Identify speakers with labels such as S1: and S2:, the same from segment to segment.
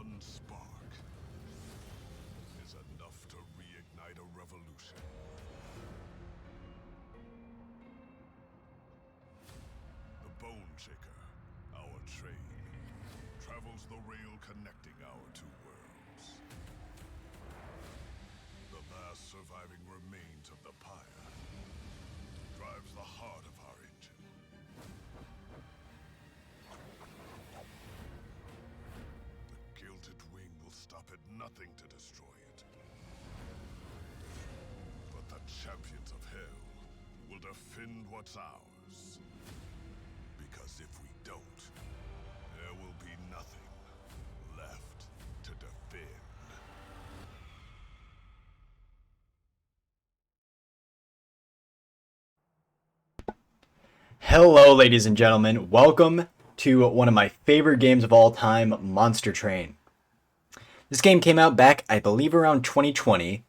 S1: One spark is enough to reignite a revolution. The Bone Shaker, our train, travels the rail connecting our two worlds. The last surviving remains of the pyre drives the heart of our engine. The Gilded Wing will stop at nothing to destroy it. But the champions of Hell will defend what's ours. Because if we don't, there will be nothing left to defend.
S2: Hello, ladies and gentlemen. Welcome to one of my favorite games of all time, Monster Train. This game came out back, I believe, around 2020.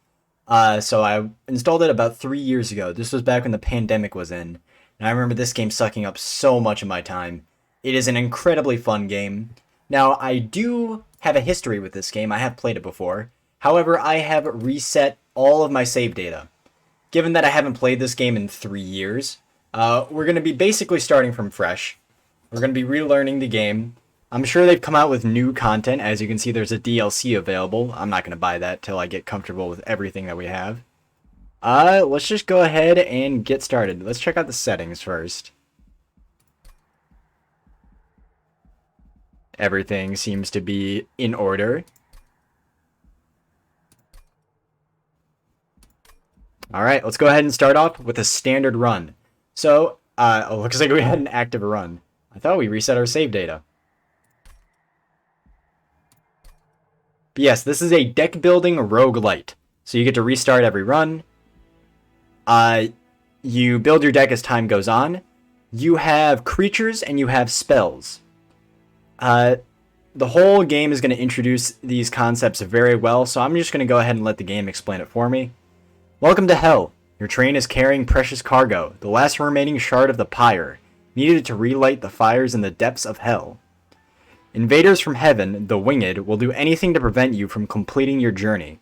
S2: So I installed it about 3 years ago. This was back when the pandemic was in. And I remember this game sucking up so much of my time. It is an incredibly fun game. Now, I do have a history with this game. I have played it before. However, I have reset all of my save data. Given that I haven't played this game in 3 years, we're going to be basically starting from fresh. We're going to be relearning the game. I'm sure they've come out with new content. As you can see, there's a DLC available. I'm not going to buy that till I get comfortable with everything that we have. Let's just go ahead and get started. Let's check out the settings first. Everything seems to be in order. Alright, let's go ahead and start off with a standard run. So, it looks like we had an active run. I thought we reset our save data. But yes, this is a deck building roguelite. So you get to restart every run. You build your deck as time goes on. You have creatures and you have spells. The whole game is going to introduce these concepts very well, so I'm just going to go ahead and let the game explain it for me. Welcome to Hell. Your train is carrying precious cargo, the last remaining shard of the pyre, needed to relight the fires in the depths of hell. Invaders from heaven, the winged, will do anything to prevent you from completing your journey.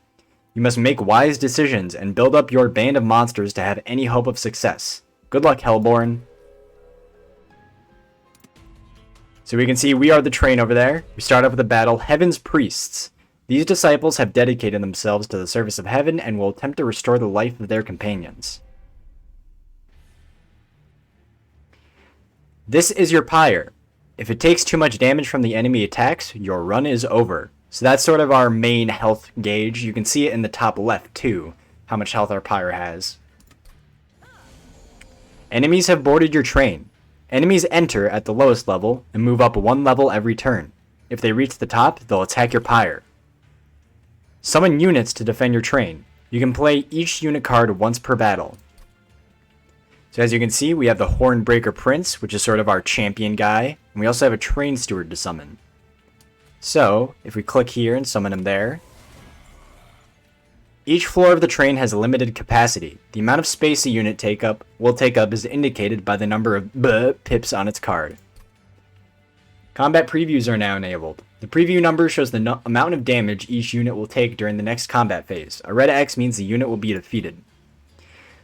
S2: You must make wise decisions and build up your band of monsters to have any hope of success. Good luck, Hellborn. So we can see we are the train over there. We start off with the battle, Heaven's Priests. These disciples have dedicated themselves to the service of heaven and will attempt to restore the life of their companions. This is your pyre. If it takes too much damage from the enemy attacks, your run is over. So that's sort of our main health gauge. You can see it in the top left too, how much health our pyre has. Enemies have boarded your train. Enemies enter at the lowest level and move up one level every turn. If they reach the top, they'll attack your pyre. Summon units to defend your train. You can play each unit card once per battle. So as you can see, we have the Hornbreaker Prince, which is sort of our champion guy. And we also have a train steward to summon. So, if we click here and summon him there. Each floor of the train has a limited capacity. The amount of space a unit will take up is indicated by the number of pips on its card. Combat previews are now enabled. The preview number shows the amount of damage each unit will take during the next combat phase. A red X means the unit will be defeated.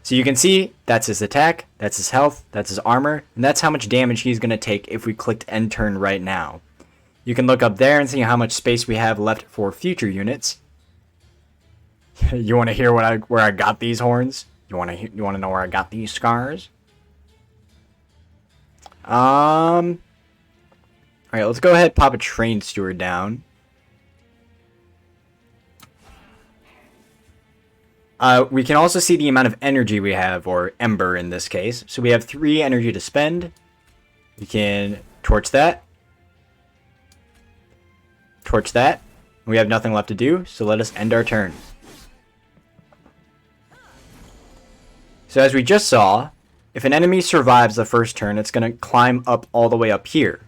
S2: So you can see, that's his attack, that's his health, that's his armor, and that's how much damage he's going to take if we clicked end turn right now. You can look up there and see how much space we have left for future units. You want to hear where I got these horns? You want to know where I got these scars? Alright, let's go ahead and pop a train steward down. We can also see the amount of energy we have, or ember in this case. So we have 3 energy to spend. We can torch that. Torch that. We have nothing left to do, so let us end our turn. So as we just saw, if an enemy survives the first turn, it's going to climb up all the way up here.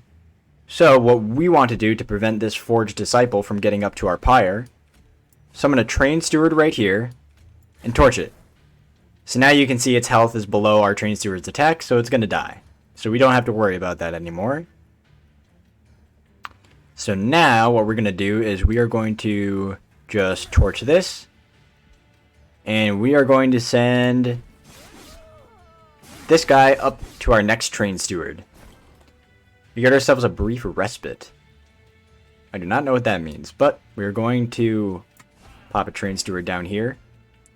S2: So what we want to do to prevent this forged disciple from getting up to our pyre, summon a train steward right here, and torch it. So now you can see its health is below our train steward's attack, so it's going to die. So we don't have to worry about that anymore. So now what we're going to do is we are going to just torch this. And we are going to send this guy up to our next train steward. We got ourselves a brief respite. I do not know what that means, but we're going to pop a train steward down here.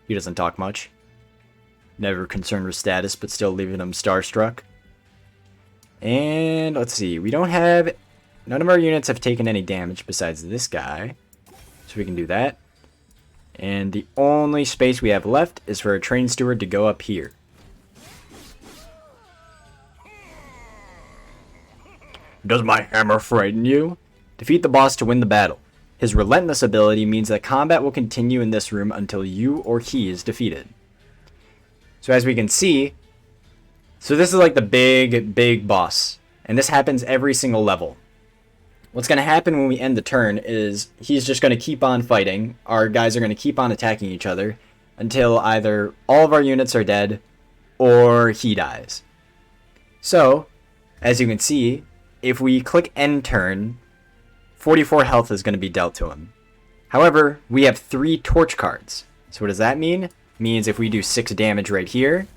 S2: He doesn't talk much. Never concerned with status, but still leaving him starstruck. And let's see, we don't have... None of our units have taken any damage besides this guy. So we can do that. And the only space we have left is for a train steward to go up here. Does my hammer frighten you? Defeat the boss to win the battle. His relentless ability means that combat will continue in this room until you or he is defeated. So as we can see, so this is like the big boss. And this happens every single level. What's going to happen when we end the turn is he's just going to keep on fighting. Our guys are going to keep on attacking each other until either all of our units are dead or he dies. So, as you can see, if we click end turn, 44 health is going to be dealt to him. However, we have 3 torch cards. So what does that mean? It means if we do 6 damage right here,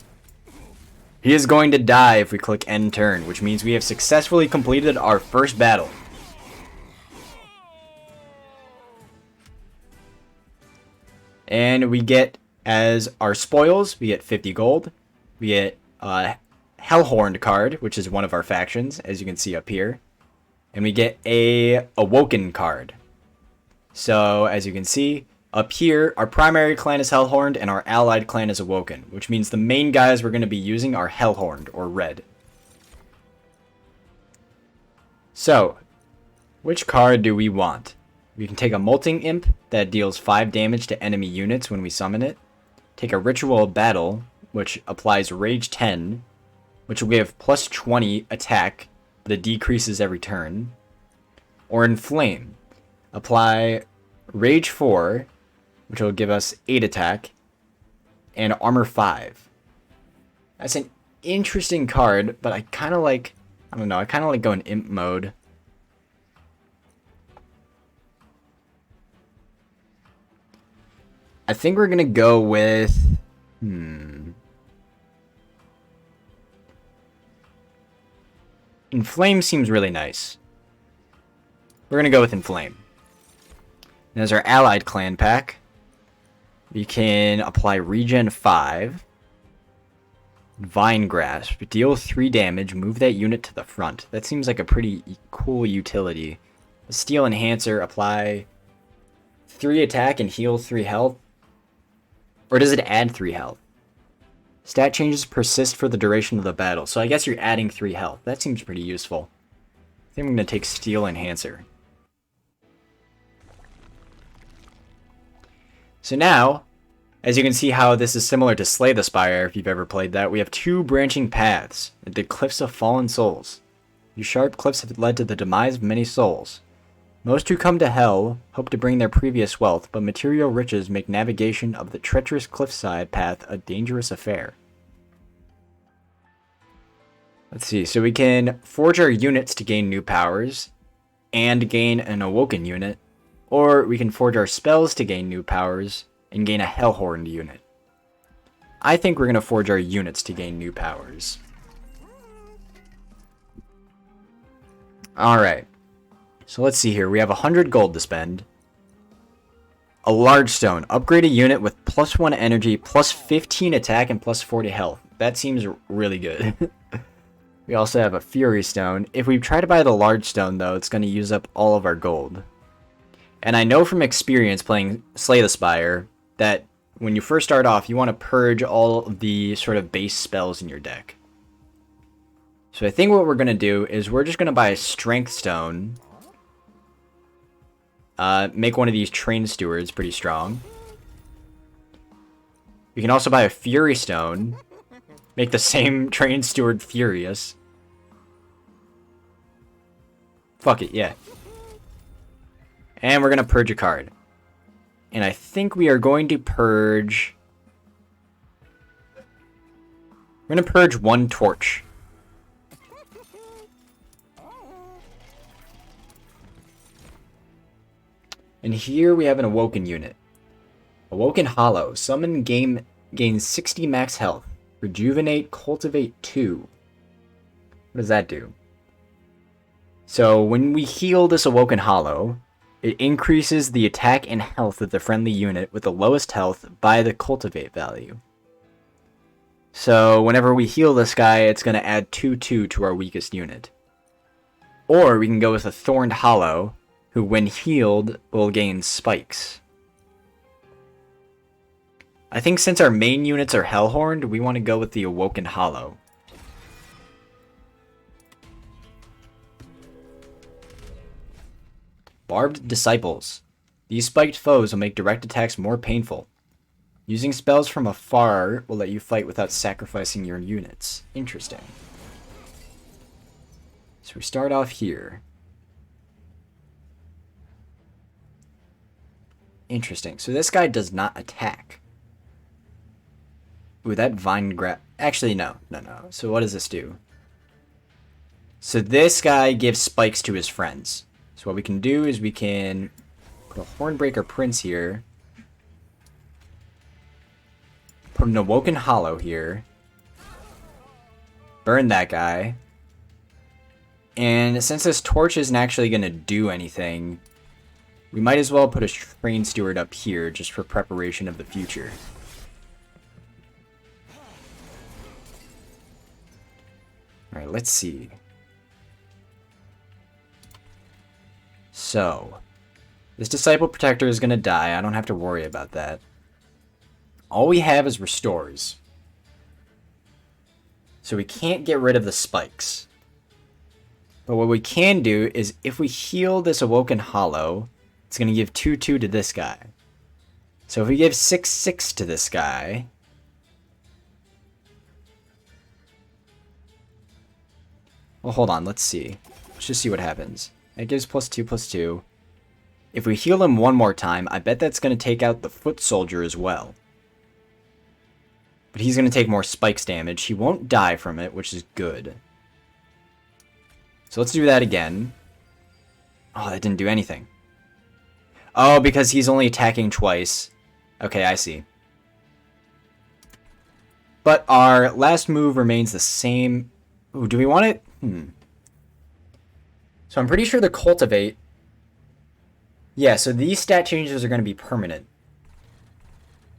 S2: he is going to die if we click end turn, which means we have successfully completed our first battle. And we get, as our spoils, we get 50 gold. We get a Hellhorned card, which is one of our factions, as you can see up here. And we get a Awoken card. So, as you can see, up here, our primary clan is Hellhorned and our allied clan is Awoken, which means the main guys we're going to be using are Hellhorned, or red. So, which card do we want? We can take a Molting Imp that deals 5 damage to enemy units when we summon it. Take a Ritual Battle, which applies Rage 10, which will give plus 20 attack, but it decreases every turn. Or Inflame. Apply Rage 4, which will give us 8 attack, and Armor 5. That's an interesting card, but I kind of like, I don't know, I kind of like going Imp mode. I think we're going to go with... Inflame seems really nice. We're going to go with Inflame. And as our allied clan pack, we can apply Regen 5. Vine Grasp. Deal 3 damage. Move that unit to the front. That seems like a pretty cool utility. Steel Enhancer. Apply 3 attack and heal 3 health. Or does it add 3 health? Stat changes persist for the duration of the battle. So I guess you're adding 3 health. That seems pretty useful. I think I'm going to take Steel Enhancer. So now, as you can see how this is similar to Slay the Spire, if you've ever played that, we have 2 branching paths. The Cliffs of Fallen Souls. These sharp cliffs have led to the demise of many souls. Most who come to Hell hope to bring their previous wealth, but material riches make navigation of the treacherous cliffside path a dangerous affair. Let's see, so we can forge our units to gain new powers, and gain an Awoken unit, or we can forge our spells to gain new powers, and gain a Hellhorned unit. I think we're going to forge our units to gain new powers. Alright. So let's see here. We have 100 gold to spend. A large stone. Upgrade a unit with plus 1 energy, plus 15 attack, and plus 40 health. That seems really good. We also have a fury stone. If we try to buy the large stone, though, it's going to use up all of our gold. And I know from experience playing Slay the Spire that when you first start off, you want to purge all of the sort of base spells in your deck. So I think what we're going to do is we're just going to buy a strength stone. Make one of these train stewards pretty strong. We can also buy a fury stone. Make the same train steward furious. Fuck it, yeah. And we're going to purge a card. And I think we are going to purge... We're going to purge 1 torch. And here we have an Awoken unit. Awoken Hollow. Summon game gains 60 max health. Rejuvenate, Cultivate 2. What does that do? So when we heal this Awoken Hollow, it increases the attack and health of the friendly unit with the lowest health by the Cultivate value. So whenever we heal this guy, it's going to add 2/2 to our weakest unit. Or we can go with a Thorned Hollow, who when healed will gain spikes. I think since our main units are Hellhorned, we want to go with the Awoken Hollow. Barbed Disciples. These spiked foes will make direct attacks more painful. Using spells from afar will let you fight without sacrificing your units. Interesting. So we start off here. Interesting. So this guy does not attack. Ooh, that vine grab. Actually, no. So what does this do? So this guy gives spikes to his friends. So what we can do is we can put a Hornbreaker Prince here. Put an Awoken Hollow here. Burn that guy. And since this torch isn't actually going to do anything, we might as well put a Train Steward up here just for preparation of the future. Alright, let's see. So, this Disciple Protector is going to die. I don't have to worry about that. All we have is Restores. So we can't get rid of the spikes. But what we can do is if we heal this Awoken Hollow, it's going to give 2/2 to this guy. So if we give 6/6 to this guy... Well, hold on. Let's see. Let's just see what happens. It gives +2/+2. If we heal him one more time, I bet that's going to take out the Foot Soldier as well. But he's going to take more spikes damage. He won't die from it, which is good. So let's do that again. Oh, that didn't do anything. Oh, because he's only attacking twice. Okay, I see. But our last move remains the same. Ooh, do we want it? So I'm pretty sure the Cultivate... Yeah, so these stat changes are going to be permanent.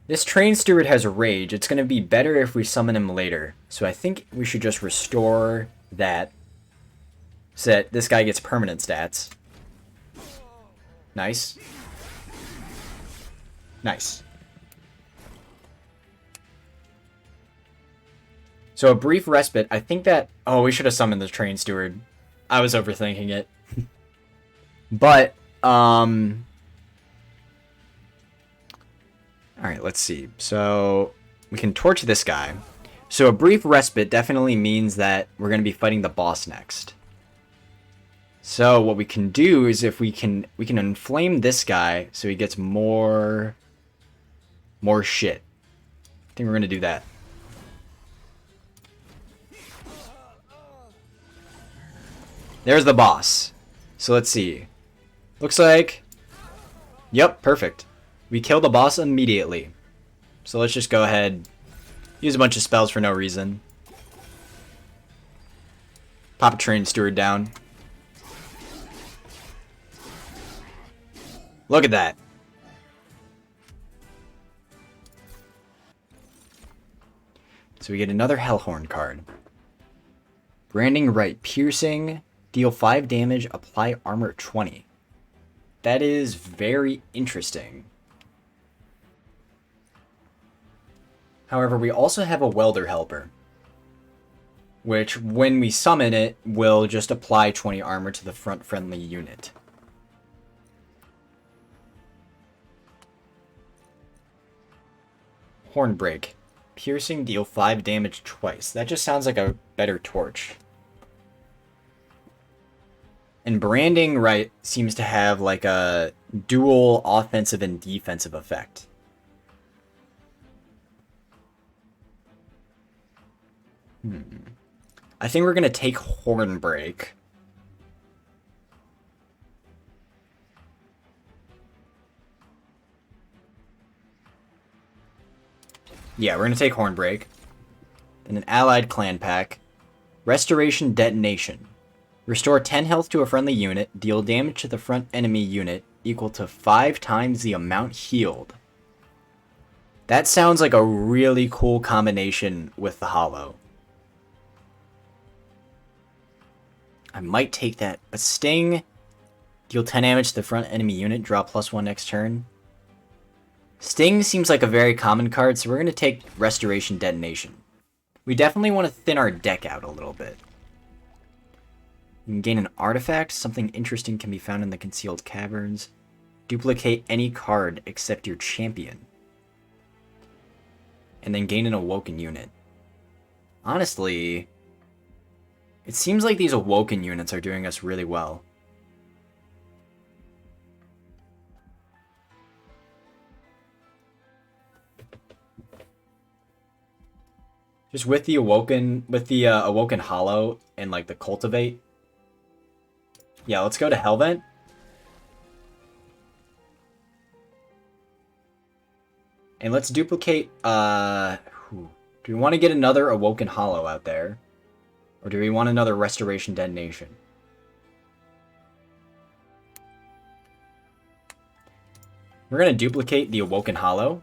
S2: This Train Steward has Rage. It's going to be better if we summon him later. So I think we should just restore that. So that this guy gets permanent stats. Nice. Nice. So a brief respite. I think that... Oh, we should have summoned the Train Steward. I was overthinking it. But, alright, let's see. So, we can torch this guy. So a brief respite definitely means that we're going to be fighting the boss next. So what we can do is if we can inflame this guy so he gets more shit. I think we're going to do that. There's the boss. So let's see. Looks like... Yep, perfect. We kill the boss immediately. So let's just go ahead. Use a bunch of spells for no reason. Pop a Train Steward down. Look at that. So we get another Hellhorn card. Branding Right. Piercing. Deal 5 damage. Apply armor 20. That is very interesting. However, we also have a Welder Helper, which, when we summon it, will just apply 20 armor to the front friendly unit. Hornbreak. Piercing, deal 5 damage twice. That just sounds like a better torch. And Branding Right seems to have like a dual offensive and defensive effect. I think we're going to take Hornbreak. Yeah, we're going to take Hornbreak. Then an allied clan pack. Restoration Detonation. Restore 10 health to a friendly unit. Deal damage to the front enemy unit equal to 5 times the amount healed. That sounds like a really cool combination with the Hollow. I might take that. But Sting, deal 10 damage to the front enemy unit, draw +1 next turn. Sting seems like a very common card, so we're going to take Restoration Detonation. We definitely want to thin our deck out a little bit. You can gain an artifact. Something interesting can be found in the Concealed Caverns. Duplicate any card except your champion. And then gain an Awoken unit. Honestly, it seems like these Awoken units are doing us really well. Just with the Awoken, Awoken Hollow and like the Cultivate. Yeah, let's go to Hellvent. And let's duplicate, do we want to get another Awoken Hollow out there? Or do we want another Restoration Detonation? We're going to duplicate the Awoken Hollow.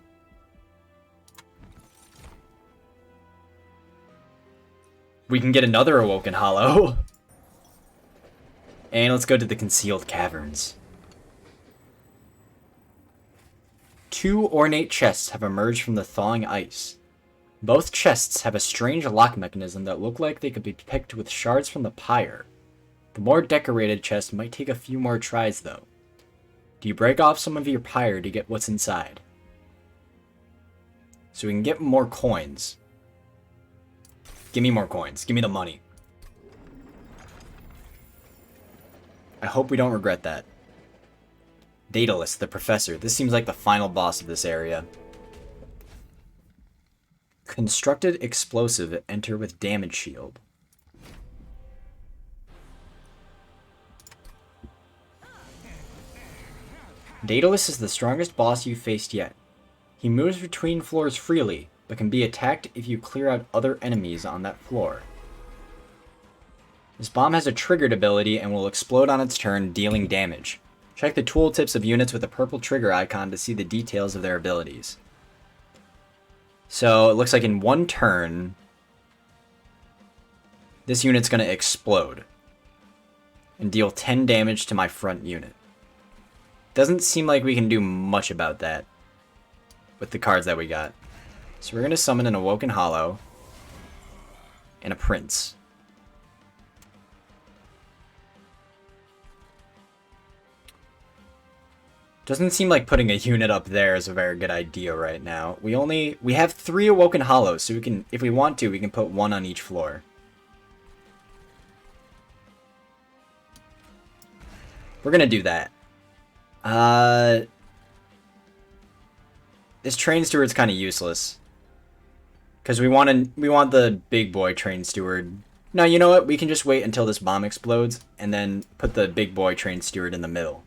S2: We can get another Awoken Hollow. And let's go to the Concealed Caverns. 2 ornate chests have emerged from the thawing ice. Both chests have a strange lock mechanism that look like they could be picked with shards from the pyre. The more decorated chest might take a few more tries, though. Do you break off some of your pyre to get what's inside? So we can get more coins. Give me more coins. Give me the money. I hope we don't regret that. Daedalus, the Professor. This seems like the final boss of this area. Constructed explosive. Enter with damage shield. Daedalus is the strongest boss you've faced yet. He moves between floors freely, but can be attacked if you clear out other enemies on that floor. This bomb has a triggered ability and will explode on its turn, dealing damage. Check the tooltips of units with a purple trigger icon to see the details of their abilities. So it looks like in one turn, this unit's going to explode and deal 10 damage to my front unit. Doesn't seem like we can do much about that with the cards that we got. So we're going to summon an Awoken Hollow and a Prince. Doesn't seem like putting a unit up there is a very good idea right now. We have 3 Awoken Hollows, so we can, if we want to, we can put 1 on each floor. We're gonna do that. This Train Steward's kind of useless. Because we want the big boy Train Steward. No, you know what? We can just wait until this bomb explodes, and then put the big boy Train Steward in the middle.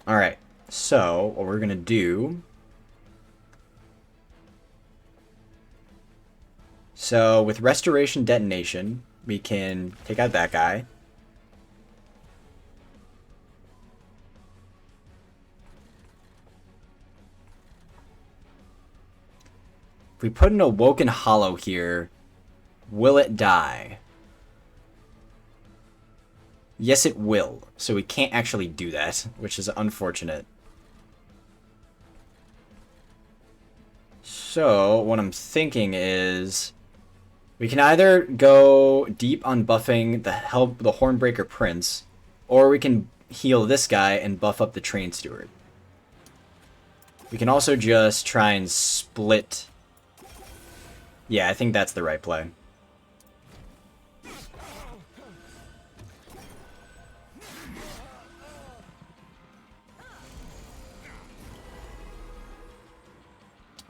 S2: Alright, so what we're going to do... So with Restoration Detonation, we can take out that guy. If we put an Awoken Hollow here, will it die? Yes, it will. So we can't actually do that, which is unfortunate. So what I'm thinking is we can either go deep on buffing the Hornbreaker Prince, or we can heal this guy and buff up the Train Steward. We can also just try and split. Yeah, I think that's the right play.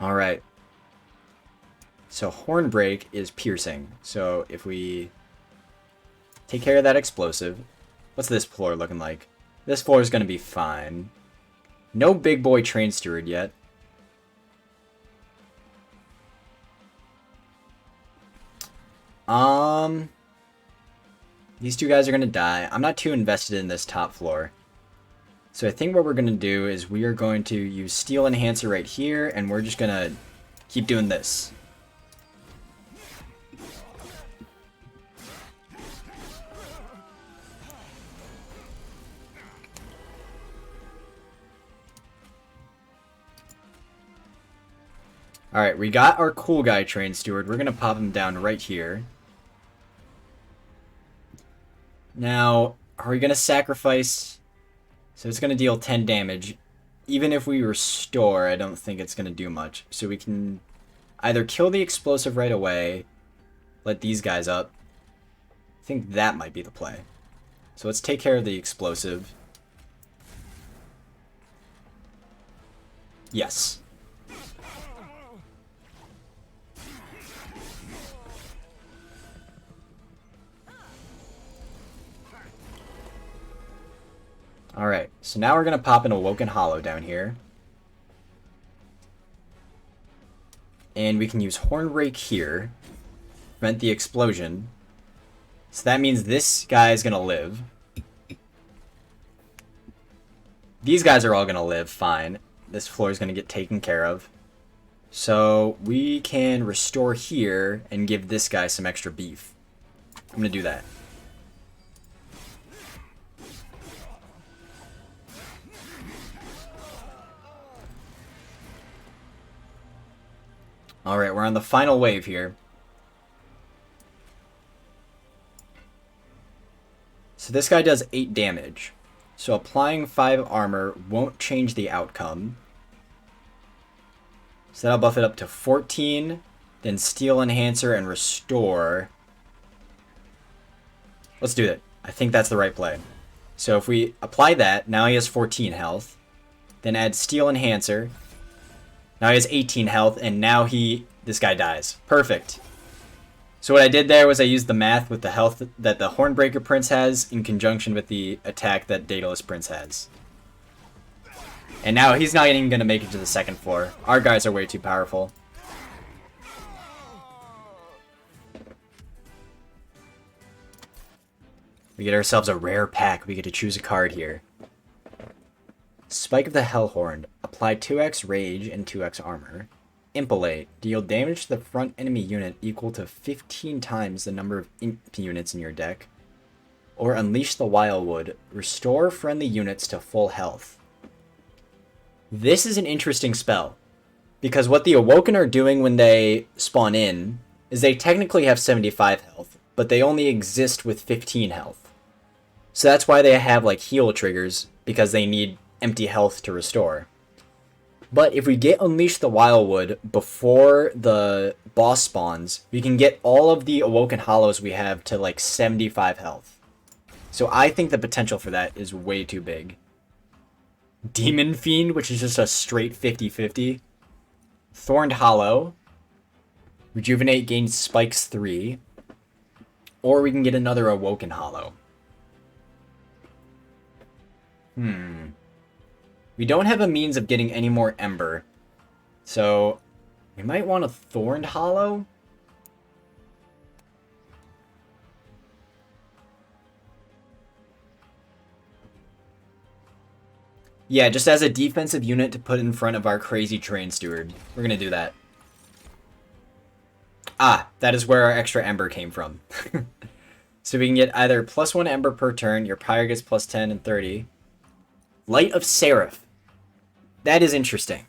S2: Alright. So Hornbreak is piercing. So if we Take care of that explosive. What's this floor looking like? This floor is going to be fine. No big boy train steward yet. These two guys are going to die. I'm not too invested in this top floor. So I think what we're going to do is we are going to use Steel Enhancer right here, and we're just going to keep doing this. Alright, we got our cool guy train steward. We're going to pop him down right here. Now, are we going to sacrifice... So it's going to deal 10 damage. Even if we restore, I don't think it's going to do much. So we can either kill the explosive right away, let these guys up. I think that might be the play. So let's take care of the explosive. Yes. Alright, so now we're going to pop an Awoken Hollow down here. And we can use Horn Rake here. Prevent the explosion. So that means this guy is going to live. These guys are all going to live fine. This floor is going to get taken care of. So we can restore here and give this guy some extra beef. I'm going to do that. Alright, we're on the final wave here. So this guy does 8 damage. So applying 5 armor won't change the outcome. So that'll buff it up to 14. Then Steel Enhancer and Restore. Let's do it. I think that's the right play. So if we apply that, now he has 14 health. Then add Steel Enhancer. Now he has 18 health, and now this guy dies. Perfect. So what I did there was I used the math with the health that the Hornbreaker Prince has in conjunction with the attack that Daedalus Prince has. And now he's not even going to make it to the second floor. Our guys are way too powerful. We get ourselves a rare pack. We get to choose a card here. Spike of the Hellhorn. Apply 2x Rage and 2x Armor. Impalate. Deal damage to the front enemy unit equal to 15 times the number of imp units in your deck. Or Unleash the Wildwood. Restore friendly units to full health. This is an interesting spell. Because what the Awoken are doing when they spawn in is they technically have 75 health, but they only exist with 15 health. So that's why they have like heal triggers, because they need empty health to restore. But if we get Unleash the Wildwood before the boss spawns, we can get all of the Awoken Hollows we have to like 75 health. So I think the potential for that is way too big. Demon Fiend, which is just a straight 50-50. Thorned Hollow. Rejuvenate gains spikes 3. Or we can get another Awoken Hollow. We don't have a means of getting any more Ember. So, we might want a Thorned Hollow. Yeah, just as a defensive unit to put in front of our crazy Train Steward. We're gonna do that. Ah, that is where our extra Ember came from. So we can get either +1 Ember per turn, your Pyre gets +10 and 30. Light of Seraph. That is interesting.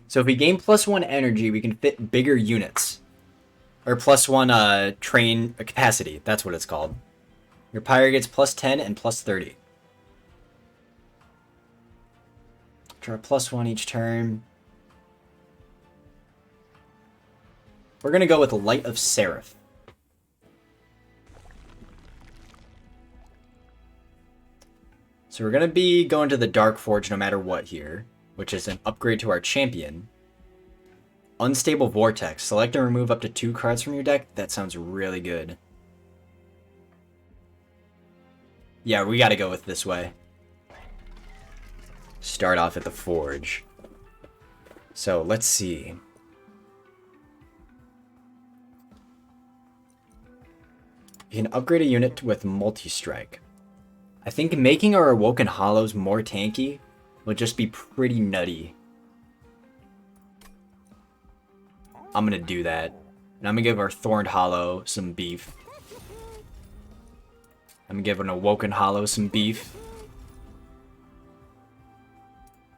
S2: So if we gain +1 energy, we can fit bigger units. Or +1 train capacity. That's what it's called. Your Pyre gets +10 and +30. Draw +1 each turn. We're going to go with Light of Seraph. So we're going to be going to the Dark Forge no matter what here, which is an upgrade to our champion. Unstable Vortex. Select and remove up to 2 cards from your deck. That sounds really good. Yeah, we gotta go with this way. Start off at the Forge. So, let's see. You can upgrade a unit with multi-strike. I think making our Awoken Hollows more tanky will just be pretty nutty. I'm gonna do that. And I'm gonna give our Thorned Hollow some beef. I'm gonna give an Awoken Hollow some beef.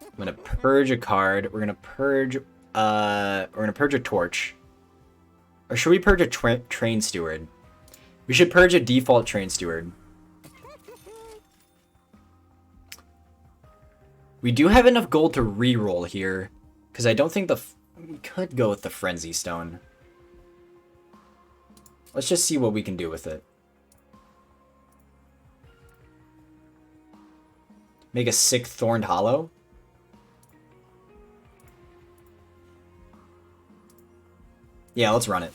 S2: I'm gonna purge a card. We're gonna purge a Torch. Or should we purge a Train Steward? We should purge a default Train Steward. We do have enough gold to reroll here, because I don't think we could go with the Frenzy Stone. Let's just see what we can do with it. Make a 6th Thorned Hollow. Yeah, let's run it.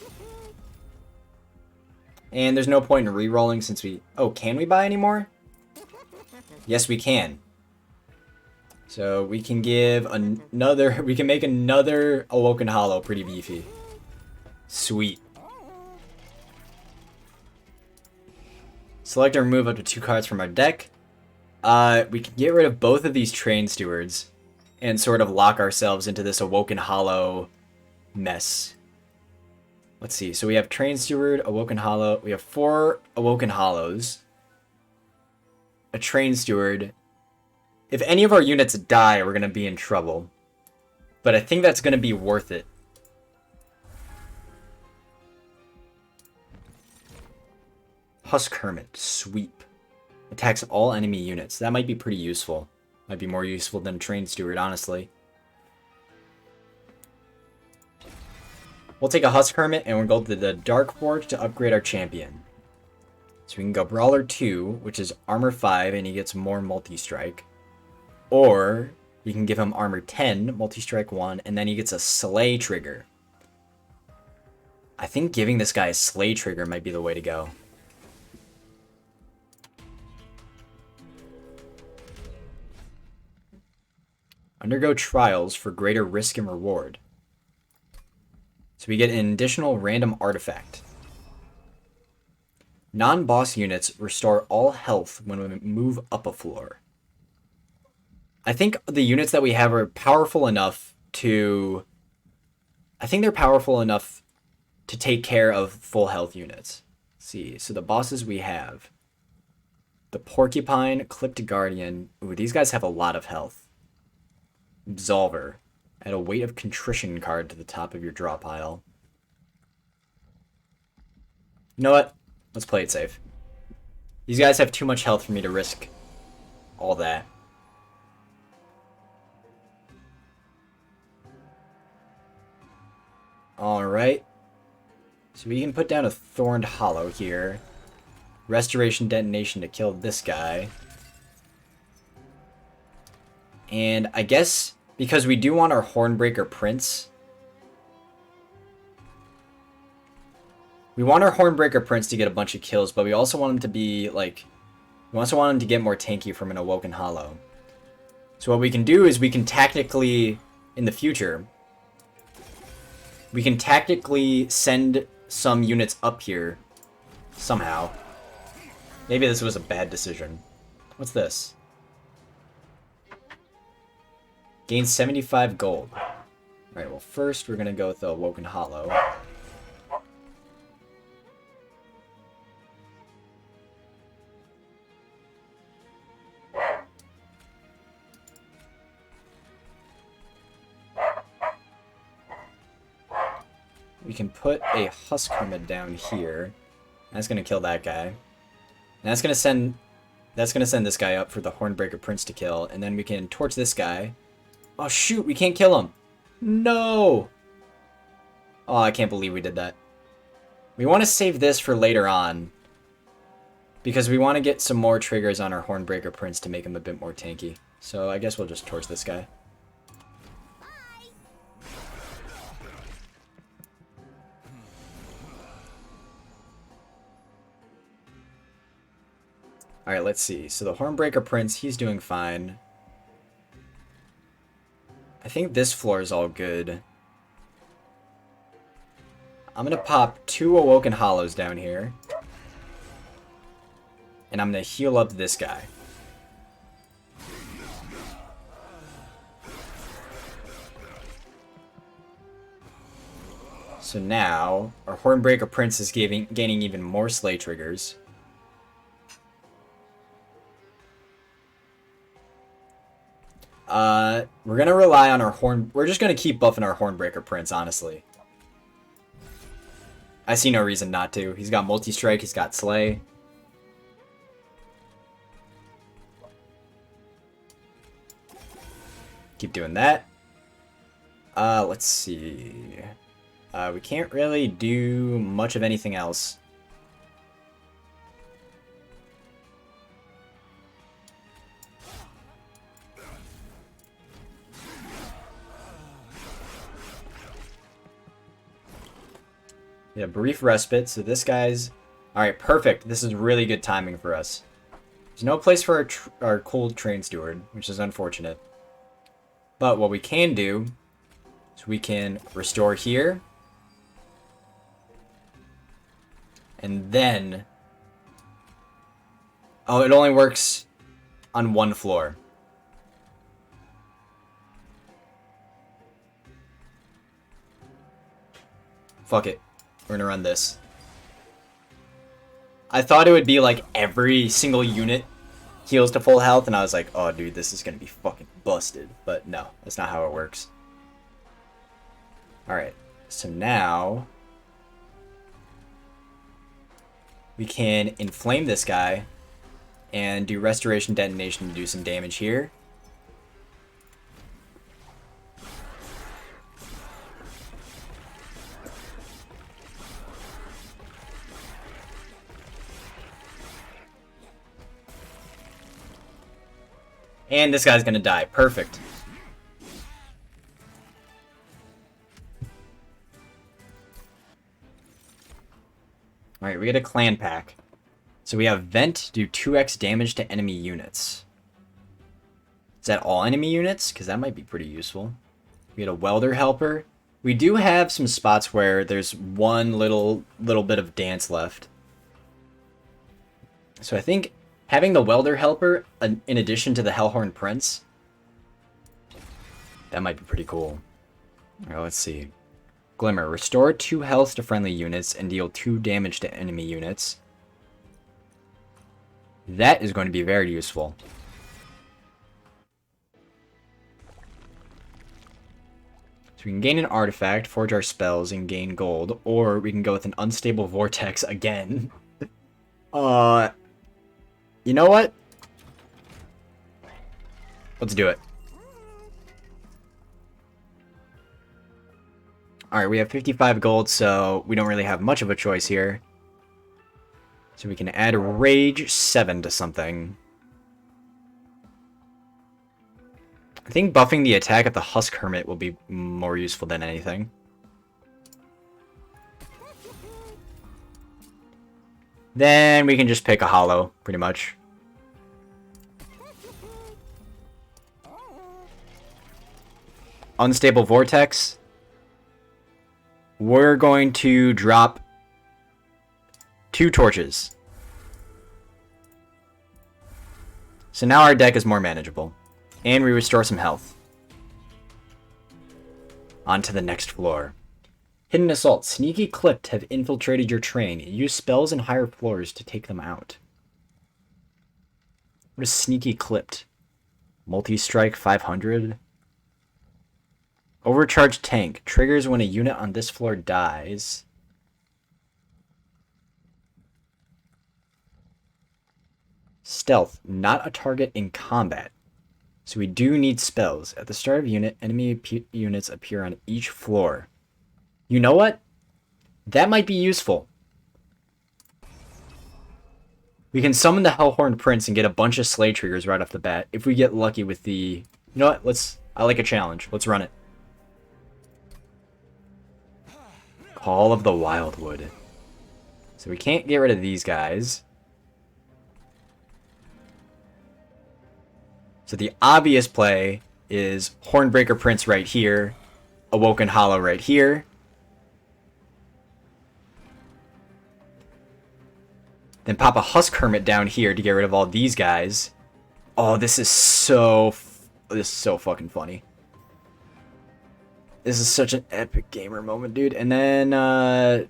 S2: And there's no point in re-rolling since we... Oh, can we buy any more? Yes, we can. So we can give another... We can make another Awoken Hollow pretty beefy. Sweet. Select or remove up to 2 cards from our deck. We can get rid of both of these Train Stewards and sort of lock ourselves into this Awoken Hollow mess. Let's see. So we have Train Steward, Awoken Hollow. We have 4 Awoken Hollows. A Train Steward. If any of our units die, we're going to be in trouble. But I think that's going to be worth it. Husk Hermit. Sweep. Attacks all enemy units. That might be pretty useful. Might be more useful than Train Steward, honestly. We'll take a Husk Hermit and we'll go to the Dark Forge to upgrade our champion. So we can go Brawler 2, which is Armor 5, and he gets more multi-strike. Or we can give him Armor 10, multi-strike 1, and then he gets a Slay trigger. I think giving this guy a Slay trigger might be the way to go. Undergo trials for greater risk and reward. So we get an additional random artifact. Non-boss units restore all health when we move up a floor. I think the units that we have are powerful enough to... I think they're powerful enough to take care of full health units. Let's see, so the bosses we have. The Porcupine, Clipped Guardian. Ooh, these guys have a lot of health. Absolver. Add a Weight of Contrition card to the top of your draw pile. You know what? Let's play it safe. These guys have too much health for me to risk all that. Alright. So we can put down a Thorned Hollow here. Restoration Detonation to kill this guy. And I guess... because we do want our Hornbreaker Prince. We want our Hornbreaker Prince to get a bunch of kills, but we also want him to be, like... we also want him to get more tanky from an Awoken Hollow. So what we can do is we can tactically, in the future... we can tactically send some units up here. Somehow. Maybe this was a bad decision. What's this? Gain 75 gold. Alright, well first we're going to go with the Awoken Hollow. We can put a Husk Hermit down here. That's going to kill that guy. And that's going to send this guy up for the Hornbreaker Prince to kill. And then we can torch this guy. Oh shoot, we can't kill him. No! Oh, I can't believe we did that. We want to save this for later on. Because we want to get some more triggers on our Hornbreaker Prince to make him a bit more tanky. So I guess we'll just torch this guy. Alright, let's see. So the Hornbreaker Prince, he's doing fine. I think this floor is all good. I'm going to pop 2 Awoken Hollows down here. And I'm going to heal up this guy. So now, our Hornbreaker Prince is gaining even more Slay triggers. We're gonna rely on our we're just gonna keep buffing our Hornbreaker Prince, honestly. I see no reason not to. He's got multi-strike, he's got Slay. Keep doing that. Let's see. We can't really do much of anything else. Yeah, brief respite. So this guy's... Alright, perfect. This is really good timing for us. There's no place for our cold train steward, which is unfortunate. But what we can do is we can restore here. And then... Oh, it only works on 1 floor. Fuck it. We're gonna run this. I thought it would be like every single unit heals to full health, and I was like, oh dude, this is gonna be fucking busted. But no, that's not how it works. Alright, so now we can inflame this guy and do restoration detonation to do some damage here. And this guy's gonna die. Perfect. Alright, we get a clan pack. So we have Vent, do 2x damage to enemy units. Is that all enemy units? Because that might be pretty useful. We get a Welder Helper. We do have some spots where there's one little bit of dance left. So I think having the Welder Helper in addition to the Hellhorn Prince, that might be pretty cool. Alright, let's see. Glimmer. Restore 2 health to friendly units and deal 2 damage to enemy units. That is going to be very useful. So we can gain an artifact, forge our spells, and gain gold, or we can go with an unstable vortex again. You know what? Let's do it. Alright, we have 55 gold, so we don't really have much of a choice here. So we can add Rage 7 to something. I think buffing the attack of the Husk Hermit will be more useful than anything. Then we can just pick a hollow, pretty much. Unstable Vortex. We're going to drop 2 torches. So now our deck is more manageable. And we restore some health. On to the next floor. Hidden Assault. Sneaky Clipped have infiltrated your train. Use spells in higher floors to take them out. What is Sneaky Clipped? Multi-strike 500? Overcharged Tank. Triggers when a unit on this floor dies. Stealth. Not a target in combat. So we do need spells. At the start of unit, enemy units appear on each floor. You know what? That might be useful. We can summon the Hellhorn Prince and get a bunch of Slay triggers right off the bat. If we get lucky with the... You know what? I like a challenge. Let's run it. Call of the Wildwood. So we can't get rid of these guys. So the obvious play is Hornbreaker Prince right here, Awoken Hollow right here. Then pop a Husk Hermit down here to get rid of all these guys. Oh, this is so fucking funny. This is such an epic gamer moment, dude. And then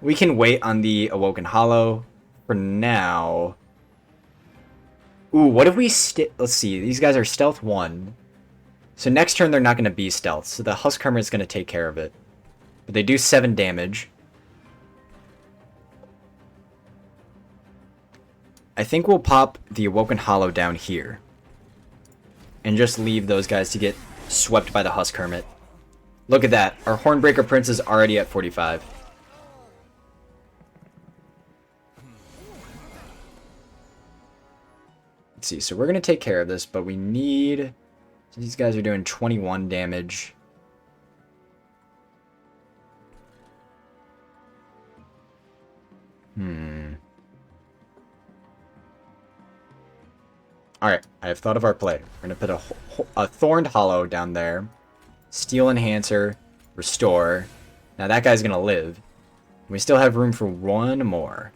S2: we can wait on the Awoken Hollow for now. Ooh, what if we let's see. These guys are stealth 1. So next turn they're not going to be stealth. So the Husk Hermit is going to take care of it. But they do 7 damage. I think we'll pop the Awoken Hollow down here. And just leave those guys to get swept by the Husk Hermit. Look at that. Our Hornbreaker Prince is already at 45. Let's see. So we're going to take care of this, but we need... So these guys are doing 21 damage. Alright, I have thought of our play. We're going to put a Thorned Hollow down there. Steel Enhancer. Restore. Now that guy's going to live. We still have room for one more.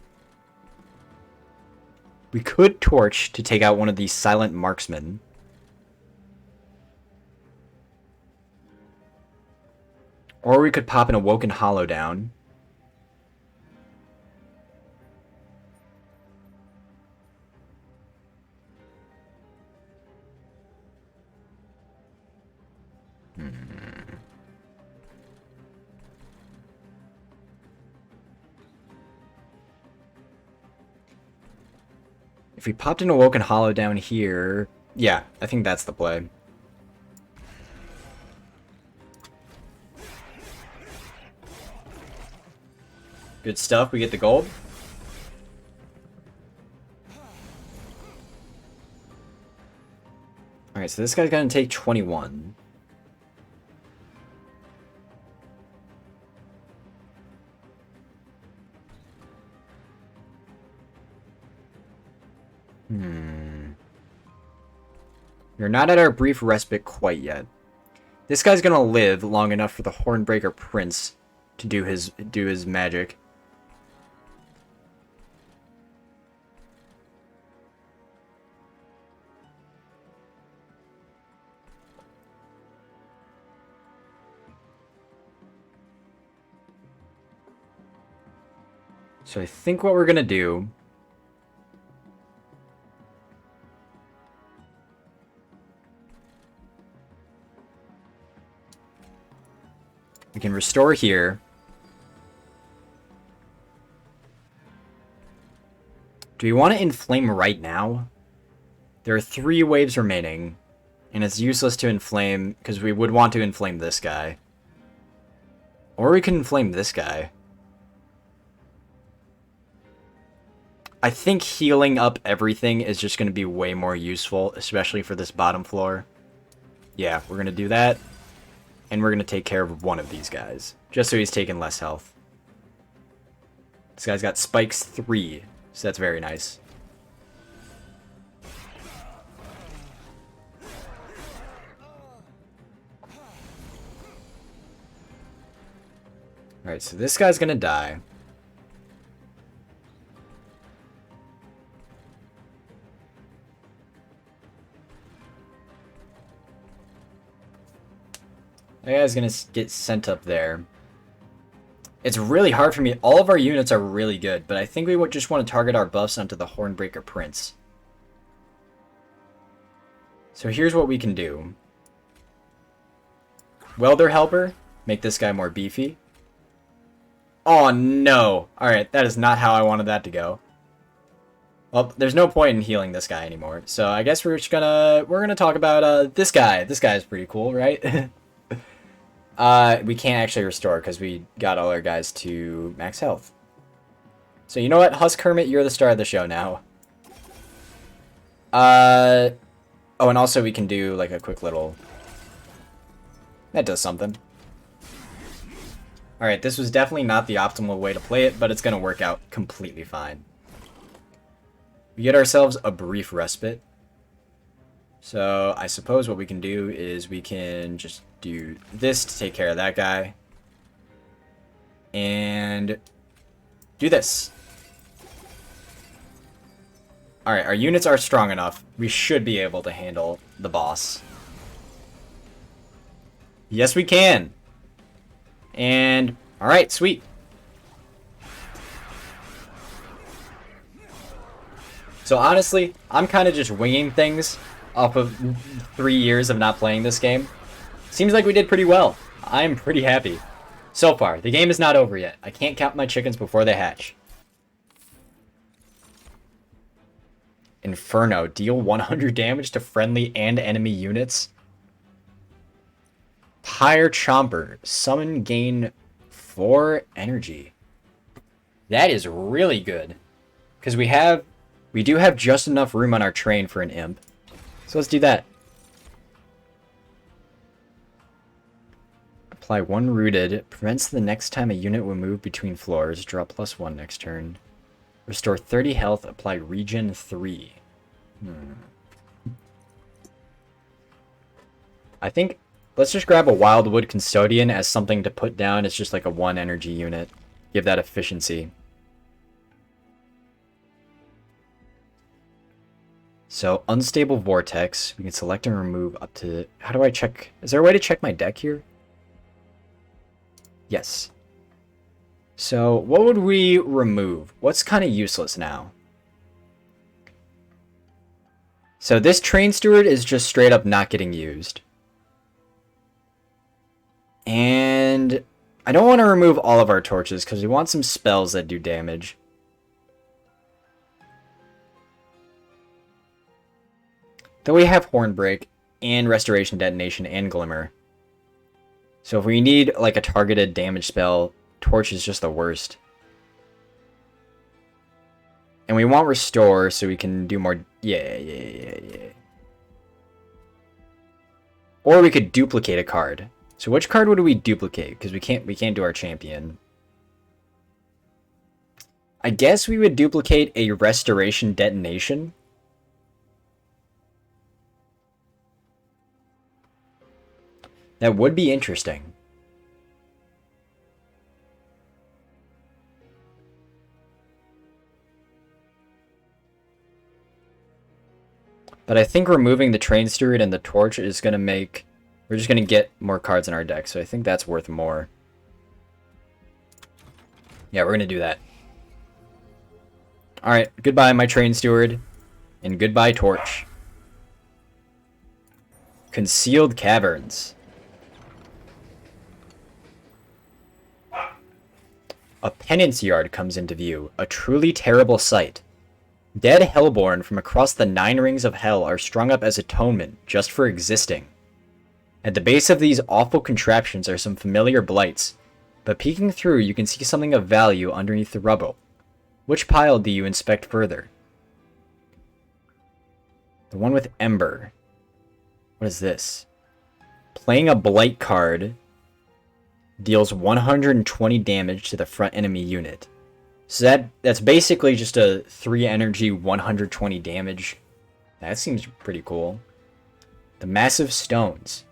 S2: We could Torch to take out one of these Silent Marksmen. Or we could pop an Awoken Hollow down. If we popped an Awoken Hollow down here... Yeah, I think that's the play. Good stuff, we get the gold. Alright, so this guy's gonna take 21. We're not at our brief respite quite yet. This guy's gonna live long enough for the Hornbreaker Prince to do his magic. So I think what we're gonna do... We can restore here. Do we want to inflame right now? There are 3 waves remaining, and it's useless to inflame because we would want to inflame this guy. Or we can inflame this guy. I think healing up everything is just going to be way more useful, especially for this bottom floor. Yeah, we're going to do that. And we're going to take care of one of these guys, just so he's taking less health. This guy's got spikes 3, so that's very nice. Alright, so this guy's going to die. That guy's gonna get sent up there. It's really hard for me. All of our units are really good, but I think we would just want to target our buffs onto the Hornbreaker Prince. So here's what we can do. Welder Helper, make this guy more beefy. Oh no! Alright, that is not how I wanted that to go. Well, there's no point in healing this guy anymore. So I guess we're gonna talk about this guy. This guy is pretty cool, right? We can't actually restore because we got all our guys to max health. So you know what, Husk Hermit, you're the star of the show now. Oh, and also we can do like a quick little... That does something. Alright, this was definitely not the optimal way to play it, but it's going to work out completely fine. We get ourselves a brief respite. So I suppose what we can do is we can just do this to take care of that guy. And do this. Alright, our units are strong enough. We should be able to handle the boss. Yes, we can. And, alright, sweet. So honestly, I'm kind of just winging things off of 3 years of not playing this game. Seems like we did pretty well. I'm pretty happy. So far, the game is not over yet. I can't count my chickens before they hatch. Inferno. Deal 100 damage to friendly and enemy units. Pyre Chomper. Summon, gain 4 energy. That is really good. Because we do have just enough room on our train for an imp. So let's do that. Apply 1 rooted. Prevents the next time a unit will move between floors. Draw +1 next turn. Restore 30 health. Apply regen 3. I think let's just grab a Wildwood Custodian as something to put down. It's just like a 1 energy unit. Give that efficiency. So, Unstable Vortex. We can select and remove up to... How do I check? Is there a way to check my deck here? Yes. So, what would we remove? What's kind of useless now? So, this Train Steward is just straight up not getting used. And I don't want to remove all of our torches because we want some spells that do damage. Though we have Hornbreak and Restoration Detonation and Glimmer. So if we need like a targeted damage spell, Torch is just the worst. And we want Restore so we can do more... Yeah. Or we could duplicate a card. So which card would we duplicate? Because we can't do our champion. I guess we would duplicate a Restoration Detonation. That would be interesting. But I think removing the Train Steward and the Torch is going to make... We're just going to get more cards in our deck, so I think that's worth more. Yeah, we're going to do that. Alright, goodbye my Train Steward. And goodbye Torch. Concealed Caverns. A penance yard comes into view, a truly terrible sight. Dead Hellborn from across the 9 rings of hell are strung up as atonement just for existing. At the base of these awful contraptions are some familiar blights, but peeking through you can see something of value underneath the rubble. Which pile do you inspect further? The one with Ember. What is this? Playing a blight card deals 120 damage to the front enemy unit. So that's basically just a 3 energy, 120 damage. That seems pretty cool. The Massive Stones.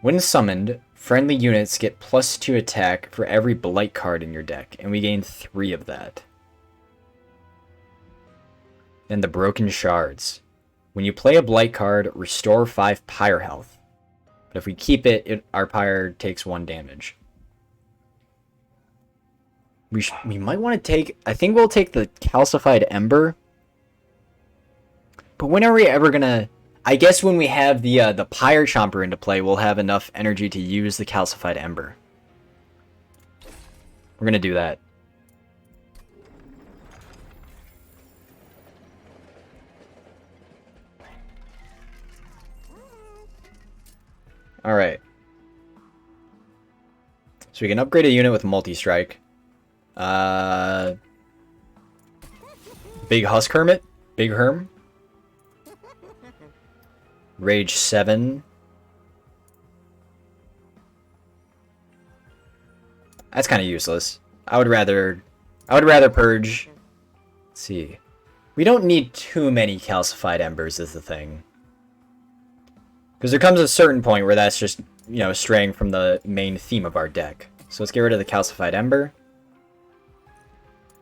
S2: When summoned, friendly units get +2 attack for every blight card in your deck, and we gain 3 of that. Then the Broken Shards. When you play a blight card, restore 5 pyre health. But if we keep it, our pyre takes 1 damage. We might want to take... I think we'll take the Calcified Ember. But when are we ever gonna... I guess when we have the Pyre Chomper into play, we'll have enough energy to use the Calcified Ember. We're gonna do that. Alright. So we can upgrade a unit with Multi-Strike. Big Husk Hermit? Big Herm? Rage 7. That's kind of useless. I would rather purge. Let's see. We don't need too many calcified embers is the thing. Because there comes a certain point where that's just, you know, straying from the main theme of our deck. So let's get rid of the Calcified Ember.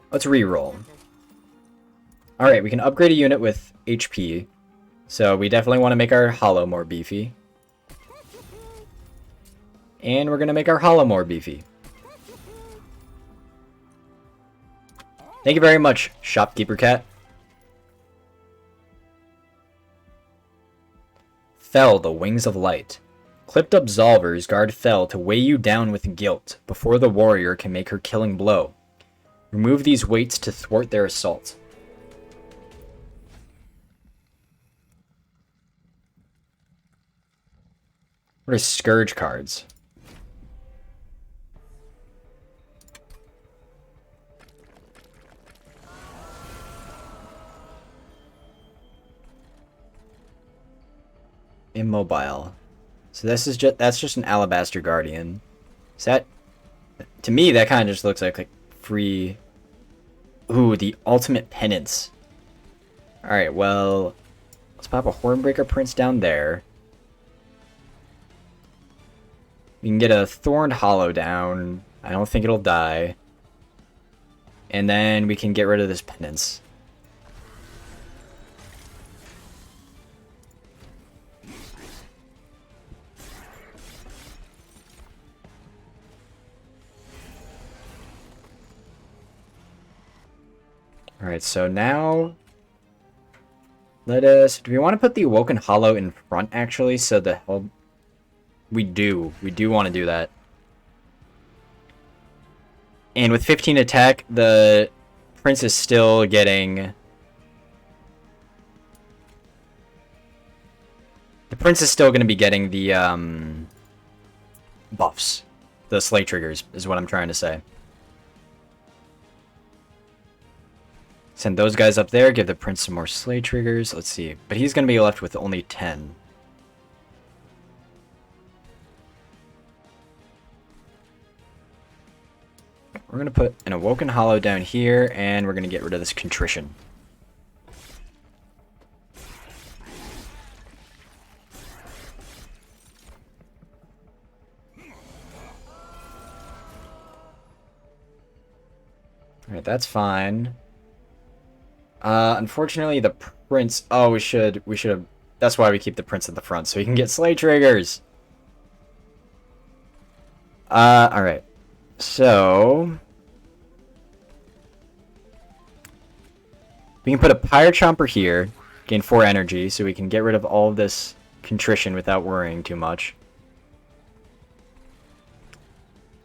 S2: Let's reroll. Alright, we can upgrade a unit with HP. So we definitely want to make our Hollow more beefy. And we're going to make our Hollow more beefy. Thank you very much, Shopkeeper Cat. Fell, the Wings of Light. Clipped Absolvers guard Fell to weigh you down with guilt before the warrior can make her killing blow. Remove these weights to thwart their assault. What are Scourge cards? Immobile. So that's just an Alabaster Guardian. Is that, to me, that kind of just looks like free. Ooh, the Ultimate Penance. Alright, well, let's pop a Hornbreaker Prince down there. We can get a Thorned Hollow down. I don't think it'll die. And then we can get rid of this Penance. Alright, so now do we want to put the Awoken Hollow in front actually, so the hell we do want to do that. And with 15 attack, the Prince is still getting going to be getting the buffs. The Slay triggers is what I'm trying to say. Send those guys up there, give the Prince some more Slay triggers. Let's see. But he's going to be left with only 10. We're going to put an Awoken Hollow down here, and we're going to get rid of this Contrition. Alright, that's fine. Unfortunately, the Prince... Oh, we should have... That's why we keep the Prince at the front, so he can get Slay triggers! Alright. So... we can put a Pyre Chomper here, gain 4 energy, so we can get rid of all of this Contrition without worrying too much.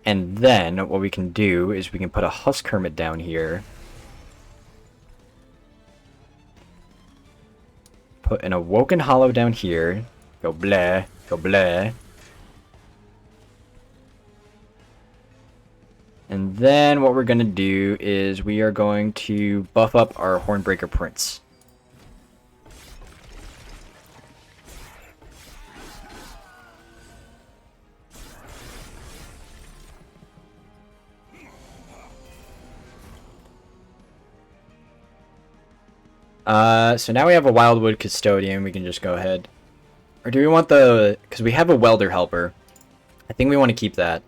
S2: And then, what we can do is we can put a Husk Hermit down here. Put an Awoken Hollow down here. Go bleh, go bleh. And then what we're going to do is we are going to buff up our Hornbreaker Prince. So now we have a Wildwood Custodian, we can just go ahead. Or do we want the... because we have a Welder Helper. I think we want to keep that.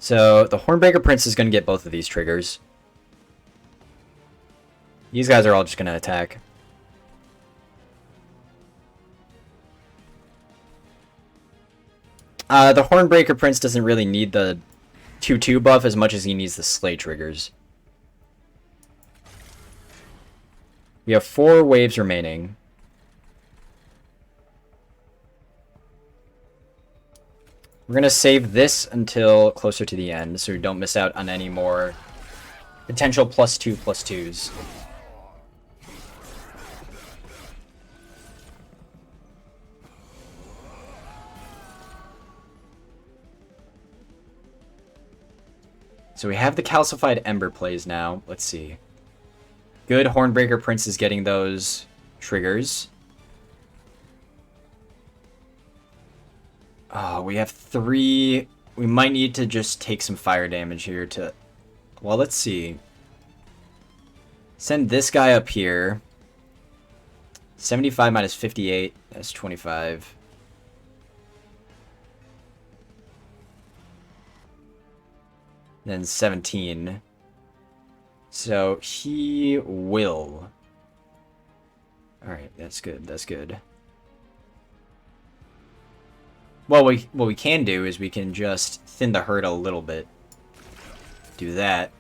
S2: So the Hornbreaker Prince is going to get both of these triggers. These guys are all just going to attack. The Hornbreaker Prince doesn't really need the 2/2 buff as much as he needs the Slay triggers. We have 4 waves remaining. We're going to save this until closer to the end, so we don't miss out on any more potential +2/+2s. So we have the Calcified Ember plays now. Let's see. Good, Hornbreaker Prince is getting those triggers. Oh, we have 3. We might need to just take some fire damage here to... Well, let's see. Send this guy up here. 75 minus 58, that's 25. Then 17. So he will. Alright, that's good, that's good. Well, what we can do is we can just thin the herd a little bit. Do that.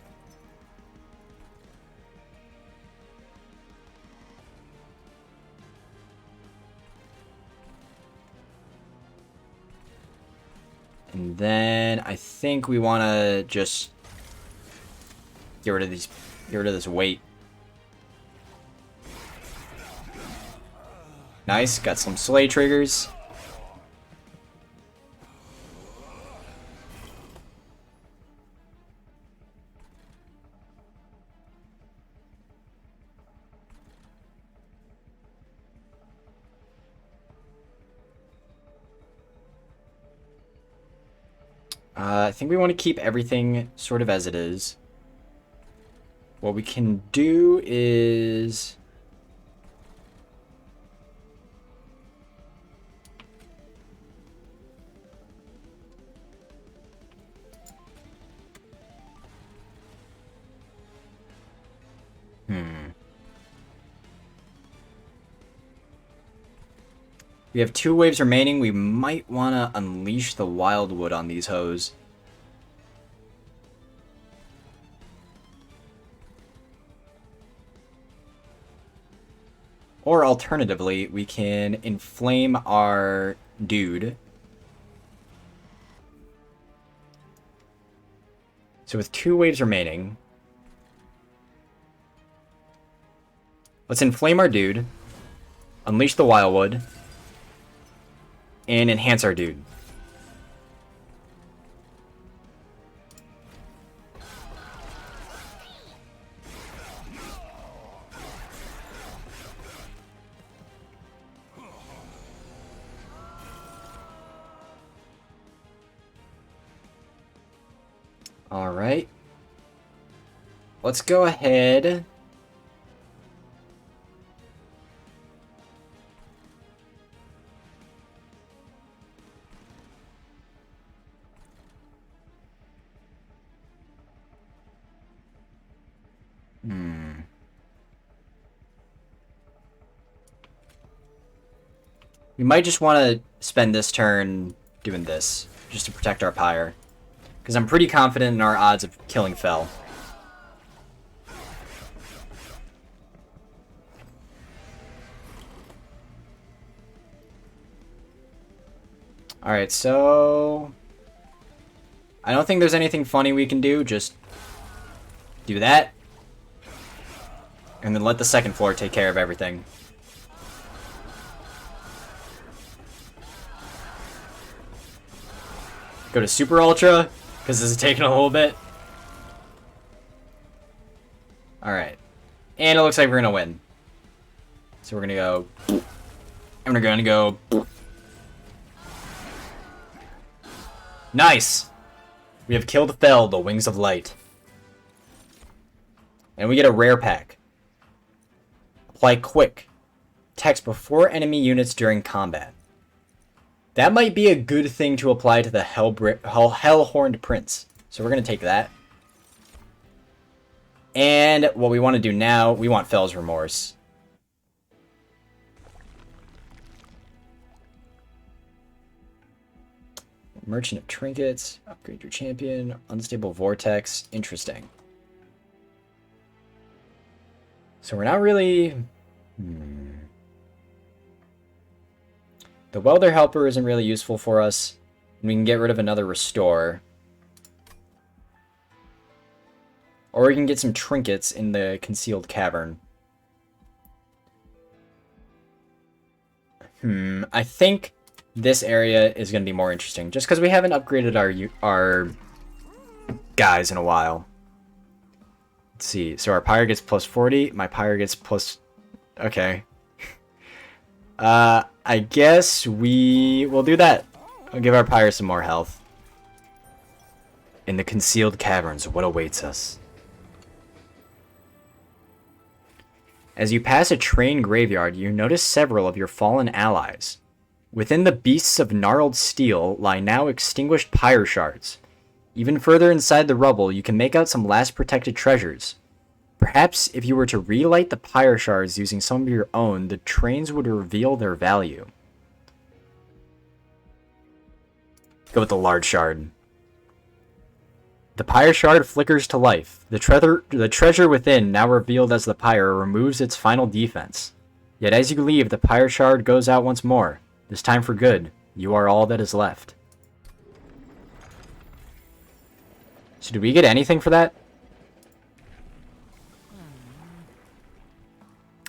S2: And then I think we want to just get rid of this weight. Nice, got some slay triggers. I think we want to keep everything sort of as it is. What we can do is... We have 2 waves remaining. We might want to unleash the wildwood on these hoes. Or alternatively, we can inflame our dude. So with 2 waves remaining, let's inflame our dude, unleash the wildwood, and enhance our dude. All right. Let's go ahead. We might just want to spend this turn doing this, just to protect our pyre. Because I'm pretty confident in our odds of killing Fel. Alright, so... I don't think there's anything funny we can do, just do that. And then let the second floor take care of everything. Go to Super Ultra, because this is taking a little bit. Alright. And it looks like we're going to win. So we're going to go... And we're going to go... Nice! We have killed Fel, the Wings of Light. And we get a rare pack. Apply quick. Text before enemy units during combat. That might be a good thing to apply to the Hell-Horned Prince. So we're going to take that. And what we want to do now, we want Fel's Remorse. Merchant of Trinkets. Upgrade your champion. Unstable Vortex. Interesting. So we're not really... The Welder Helper isn't really useful for us. We can get rid of another Restore. Or we can get some trinkets in the Concealed Cavern. I think this area is going to be more interesting. Just because we haven't upgraded our guys in a while. Let's see. So our Pyre gets plus 40. My Pyre gets plus... Okay. I guess we will do that. I'll give our Pyre some more health. In the Concealed Caverns, what awaits us? As you pass a train graveyard, you notice several of your fallen allies. Within the beasts of gnarled steel lie now extinguished pyre shards. Even further inside the rubble, you can make out some last protected treasures. Perhaps if you were to relight the pyre shards using some of your own, the trains would reveal their value. Go with the large shard. The pyre shard flickers to life. The treasure within, now revealed as the pyre, removes its final defense. Yet as you leave, the pyre shard goes out once more. This time for good. You are all that is left. So did we get anything for that?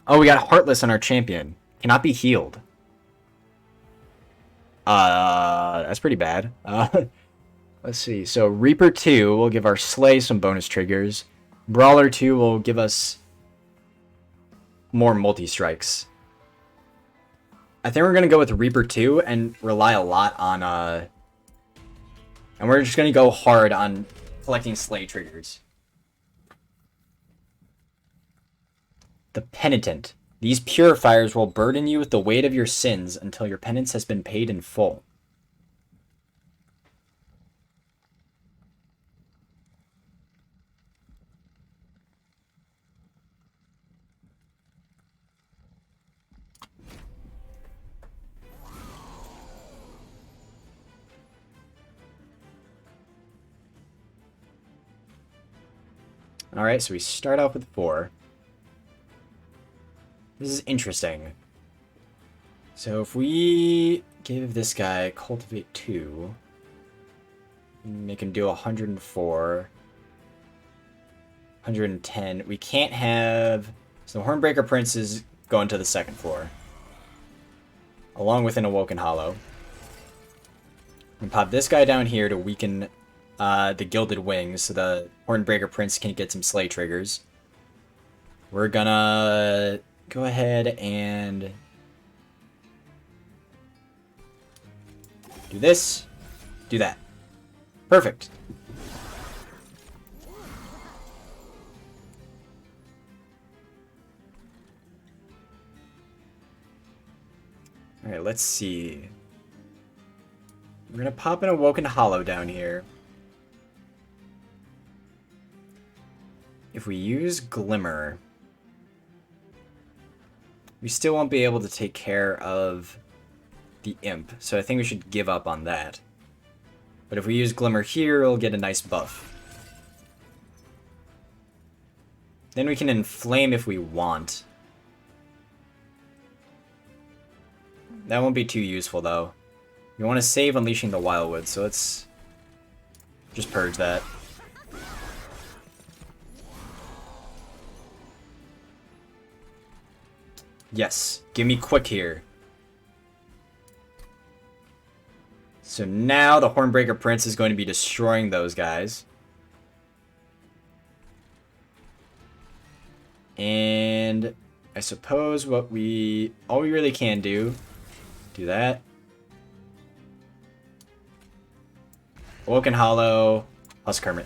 S2: Oh, we got Heartless on our champion. Cannot be healed. That's pretty bad. Let's see. So Reaper 2 will give our Slay some bonus triggers. Brawler 2 will give us more multi-strikes. I think we're going to go with Reaper 2 and rely a lot on... And we're just going to go hard on collecting Slay triggers. The Penitent. These purifiers will burden you with the weight of your sins until your penance has been paid in full. Alright, so we start off with 4. This is interesting. So if we give this guy Cultivate 2, make him do 104, 110. We can't have... So Hornbreaker Prince is going to the 2nd floor, along with an Awoken Hollow. And pop this guy down here to weaken the Gilded Wings so the Hornbreaker Prince can get some Slay triggers. We're gonna go ahead and do this, do that. Perfect. Alright, let's see. We're gonna pop an Awoken Hollow down here. If we use Glimmer, we still won't be able to take care of the Imp, so I think we should give up on that. But if we use Glimmer here, it'll get a nice buff. Then we can Inflame if we want. That won't be too useful, though. We want to save Unleashing the Wildwood, so let's just purge that. Yes, give me quick here. So now the Hornbreaker Prince is going to be destroying those guys. And I suppose all we really can do that. Awoken Hollow, Husk Hermit.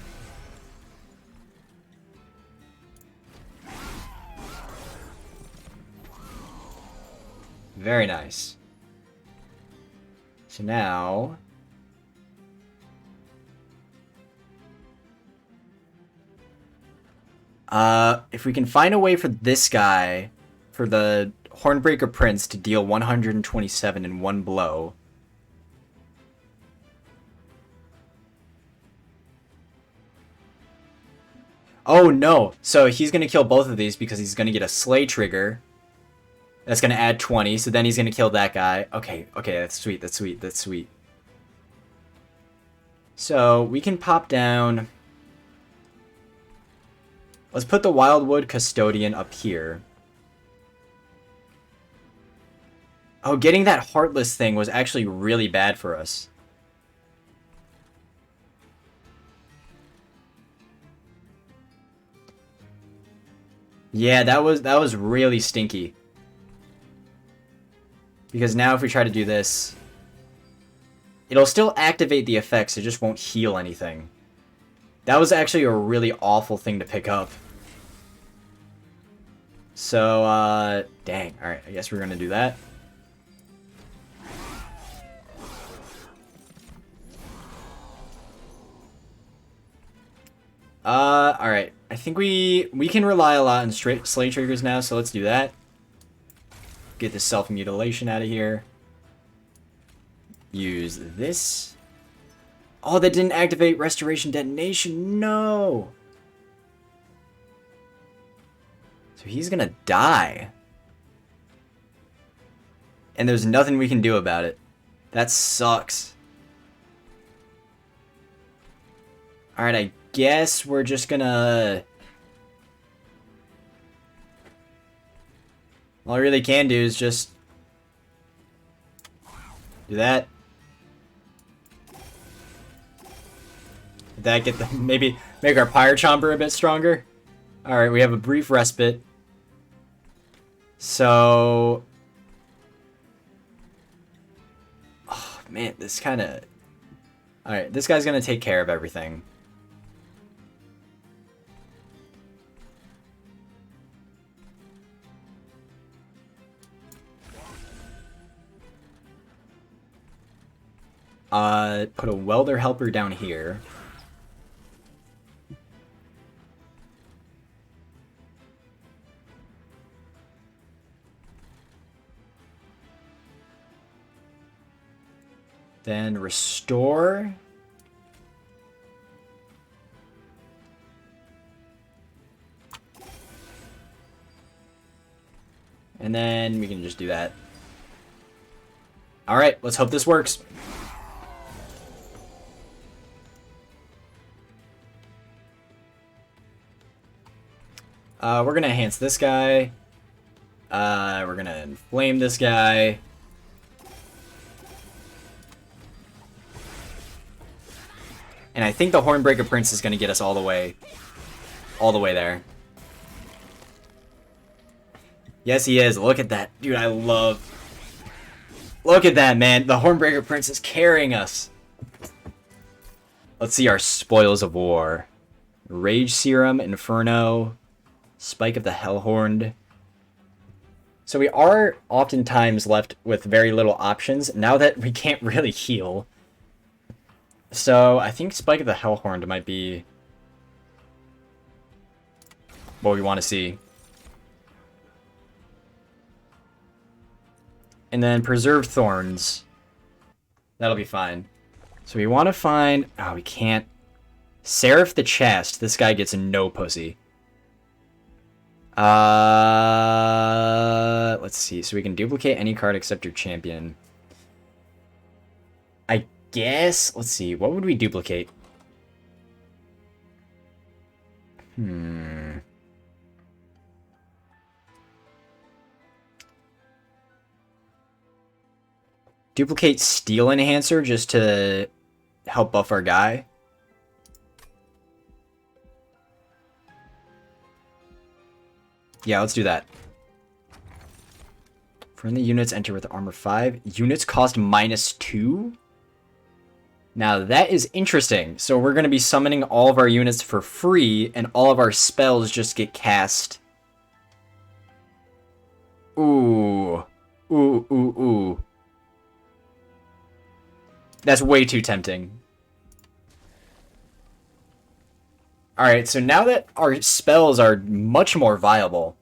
S2: Very nice. So now... if we can find a way for this guy, for the Hornbreaker Prince to deal 127 in one blow... Oh no! So he's gonna kill both of these because he's gonna get a Slay trigger. That's gonna add 20, so then he's gonna kill that guy. Okay, that's sweet, that's sweet, that's sweet. So, we can pop down... Let's put the Wildwood Custodian up here. Oh, getting that Heartless thing was actually really bad for us. Yeah, that was really stinky. Because now if we try to do this, it'll still activate the effects, it just won't heal anything. That was actually a really awful thing to pick up. So, dang. Alright, I guess we're gonna do that. Alright. I think we can rely a lot on straight slay triggers now, so let's do that. Get this self-mutilation out of here. Use this. Oh, that didn't activate Restoration Detonation. No! So he's gonna die. And there's nothing we can do about it. That sucks. Alright, I guess we're just gonna... All I really can do is just... do that. Did that get the... maybe make our Pyre Chomper a bit stronger? Alright, we have a brief respite. So... oh, man, this kind of... Alright, this guy's gonna take care of everything. Put a welder helper down here. Then restore. And then we can just do that. Alright, let's hope this works. We're gonna enhance this guy. We're gonna inflame this guy. And I think the Hornbreaker Prince is gonna get us all the way there. Yes, he is. Look at that. Dude, I love... look at that, man. The Hornbreaker Prince is carrying us. Let's see our spoils of war. Rage Serum, Inferno, Spike of the Hellhorned. So we are oftentimes left with very little options now that we can't really heal. So I think Spike of the Hellhorned might be what we want to see. And then Preserved Thorns. That'll be fine. So we want to find... oh, we can't. Seraph the Chast. This guy gets no pussy. Let's see. So we can duplicate any card except your champion. I guess... let's see. What would we duplicate? Duplicate Steel Enhancer just to help buff our guy. Yeah, let's do that. Friendly units enter with armor 5. Units cost -2? Now that is interesting. So we're going to be summoning all of our units for free, and all of our spells just get cast. Ooh. Ooh, ooh, ooh. That's way too tempting. Alright, so now that our spells are much more viable...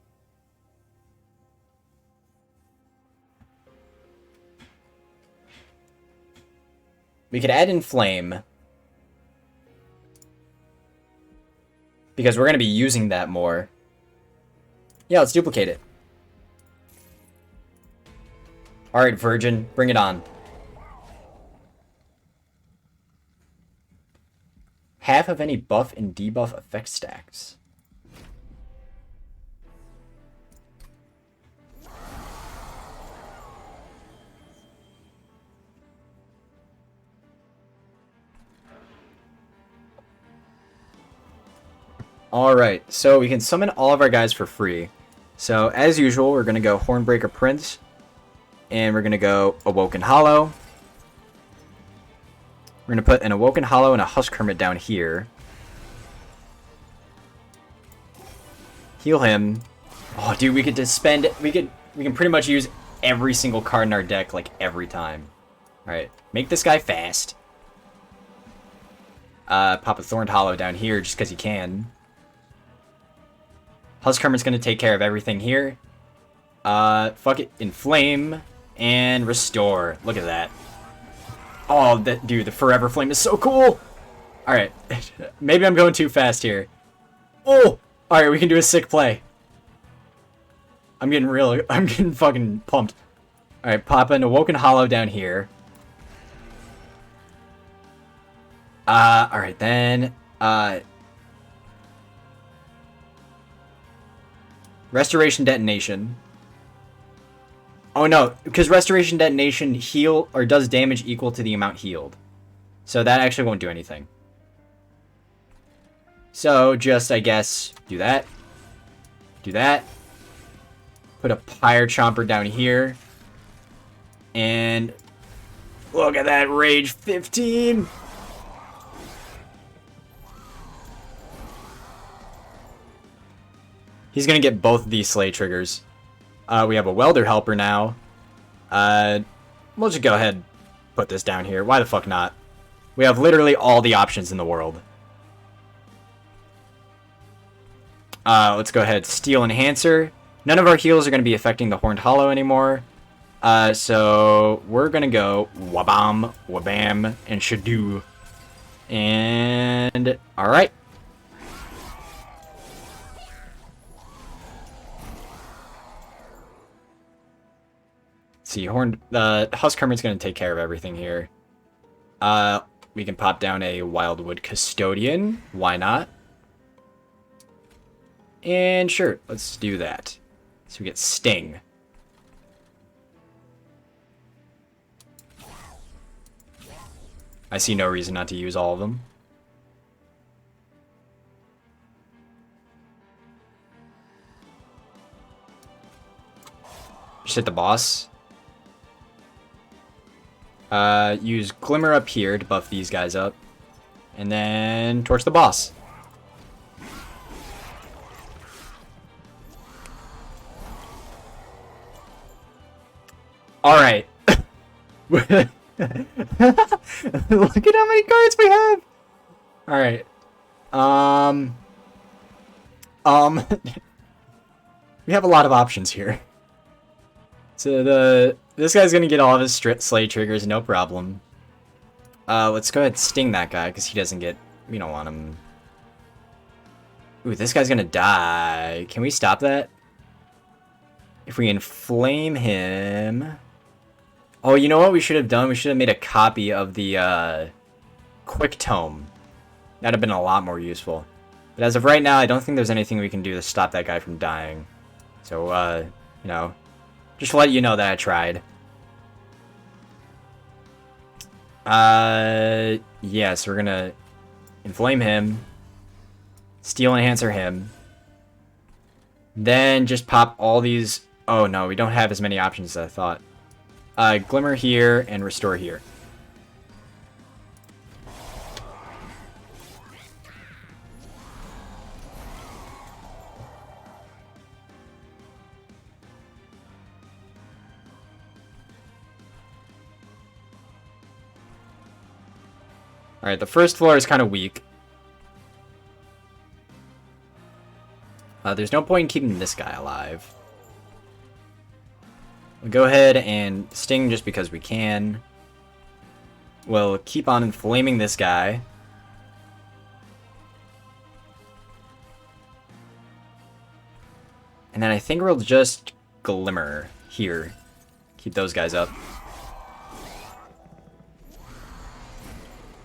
S2: we could add Inflame. Because we're going to be using that more. Yeah, let's duplicate it. Alright, Virgin, bring it on. Half of any buff and debuff effect stacks. Alright, so we can summon all of our guys for free. So, as usual, we're going to go Hornbreaker Prince. And we're going to go Awoken Hollow. We're going to put an Awoken Hollow and a Husk Hermit down here. Heal him. Oh, dude, we can pretty much use every single card in our deck, like, every time. Alright, make this guy fast. Pop a Thorned Hollow down here just because you can. Husk Hermit's gonna take care of everything here. Fuck it, Inflame and Restore. Look at that. Oh, dude, the Forever Flame is so cool! Alright, maybe I'm going too fast here. Oh! Alright, we can do a sick play. I'm getting fucking pumped. Alright, pop an Awoken Hollow down here. Alright then, Restoration Detonation. Oh no, because Restoration Detonation does damage equal to the amount healed. So that actually won't do anything. So just, I guess, do that. Do that. Put a Pyre Chomper down here. And look at that Rage 15! He's gonna get both of these Slay triggers. We have a Welder Helper now. We'll just go ahead and put this down here. Why the fuck not? We have literally all the options in the world. Let's go ahead. Steel Enhancer. None of our heals are going to be affecting the Horned Hollow anymore. So we're going to go Wabam, Wabam, and Shadoo. And alright. See, Husk Hermit's going to take care of everything here. We can pop down a Wildwood Custodian. Why not? And sure, let's do that. So we get Sting. I see no reason not to use all of them. Just hit the boss. Use Glimmer up here to buff these guys up. And then torch the boss. Alright. Look at how many cards we have! Alright. We have a lot of options here. So this guy's gonna get all of his Slay triggers, no problem. Let's go ahead and sting that guy, because he doesn't get... We don't want him... Ooh, this guy's gonna die. Can we stop that? If we inflame him... Oh, you know what we should have done? We should have made a copy of the Quick Tome. That'd have been a lot more useful. But as of right now, I don't think there's anything we can do to stop that guy from dying. So, you know, just to let you know that I tried. Yeah, so we're gonna inflame him, Steel Enhancer him, then just pop all these... Oh no, we don't have as many options as I thought. Glimmer here and Restore here. Alright, the first floor is kind of weak. There's no point in keeping this guy alive. We'll go ahead and sting just because we can. We'll keep on inflaming this guy. And then I think we'll just Glimmer here. Keep those guys up.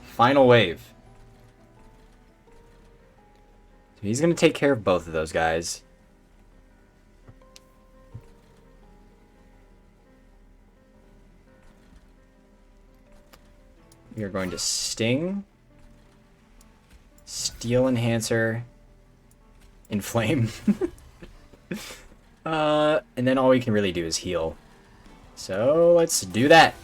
S2: Final wave. So he's going to take care of both of those guys. We are going to Sting, Steel Enhancer, Inflame. And then all we can really do is heal. So let's do that.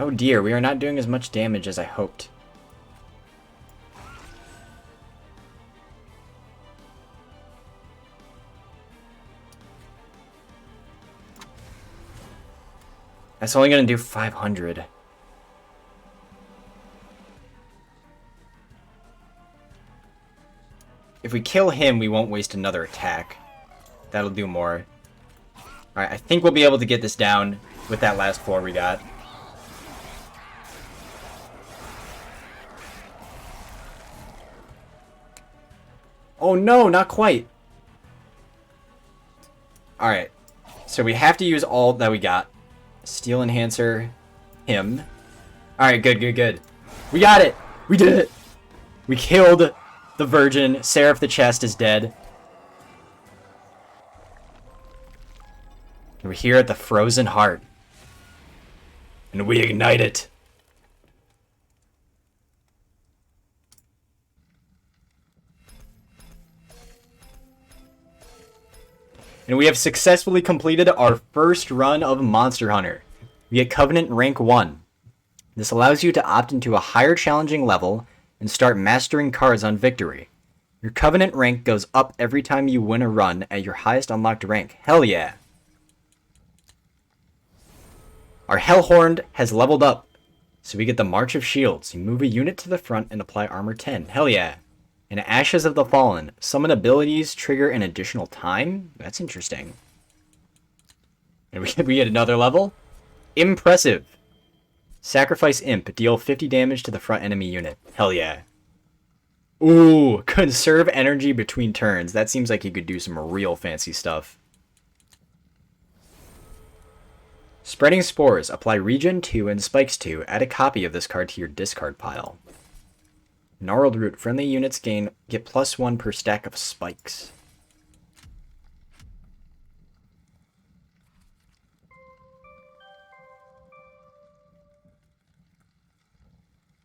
S2: Oh dear, we are not doing as much damage as I hoped. That's only going to do 500. If we kill him, we won't waste another attack. That'll do more. Alright, I think we'll be able to get this down with that last 4 we got. Oh no, not quite. Alright, so we have to use all that we got. Steel Enhancer, him. Alright, good, good, good. We got it! We did it! We killed the Virgin. Seraph the Chest is dead. We're here at the Frozen Heart. And we ignite it. And we have successfully completed our first run of Monster Hunter. We get Covenant Rank 1. This allows you to opt into a higher challenging level and start mastering cards on victory. Your Covenant rank goes up every time you win a run at your highest unlocked rank. Hell yeah. Our Hellhorned has leveled up, so we get the March of Shields. You move a unit to the front and apply armor 10. Hell yeah. And Ashes of the Fallen. Summon abilities trigger an additional time? That's interesting. And we get another level. Impressive. Sacrifice Imp. Deal 50 damage to the front enemy unit. Hell yeah. Ooh, conserve energy between turns. That seems like you could do some real fancy stuff. Spreading Spores. Apply Regen 2 and Spikes 2. Add a copy of this card to your discard pile. Gnarled Root. Friendly units get +1 per stack of spikes.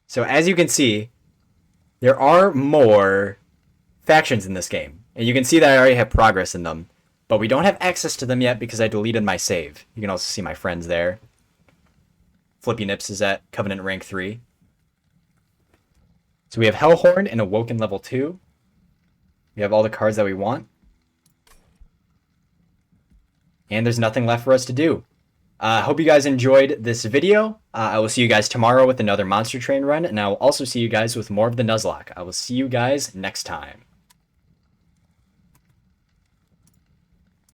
S2: So as you can see, there are more factions in this game. And you can see that I already have progress in them. But we don't have access to them yet because I deleted my save. You can also see my friends there. Flippy Nips is at Covenant Rank 3. So we have Hellhorn and Awoken level 2. We have all the cards that we want. And there's nothing left for us to do. I hope you guys enjoyed this video. I will see you guys tomorrow with another Monster Train run. And I will also see you guys with more of the Nuzlocke. I will see you guys next time.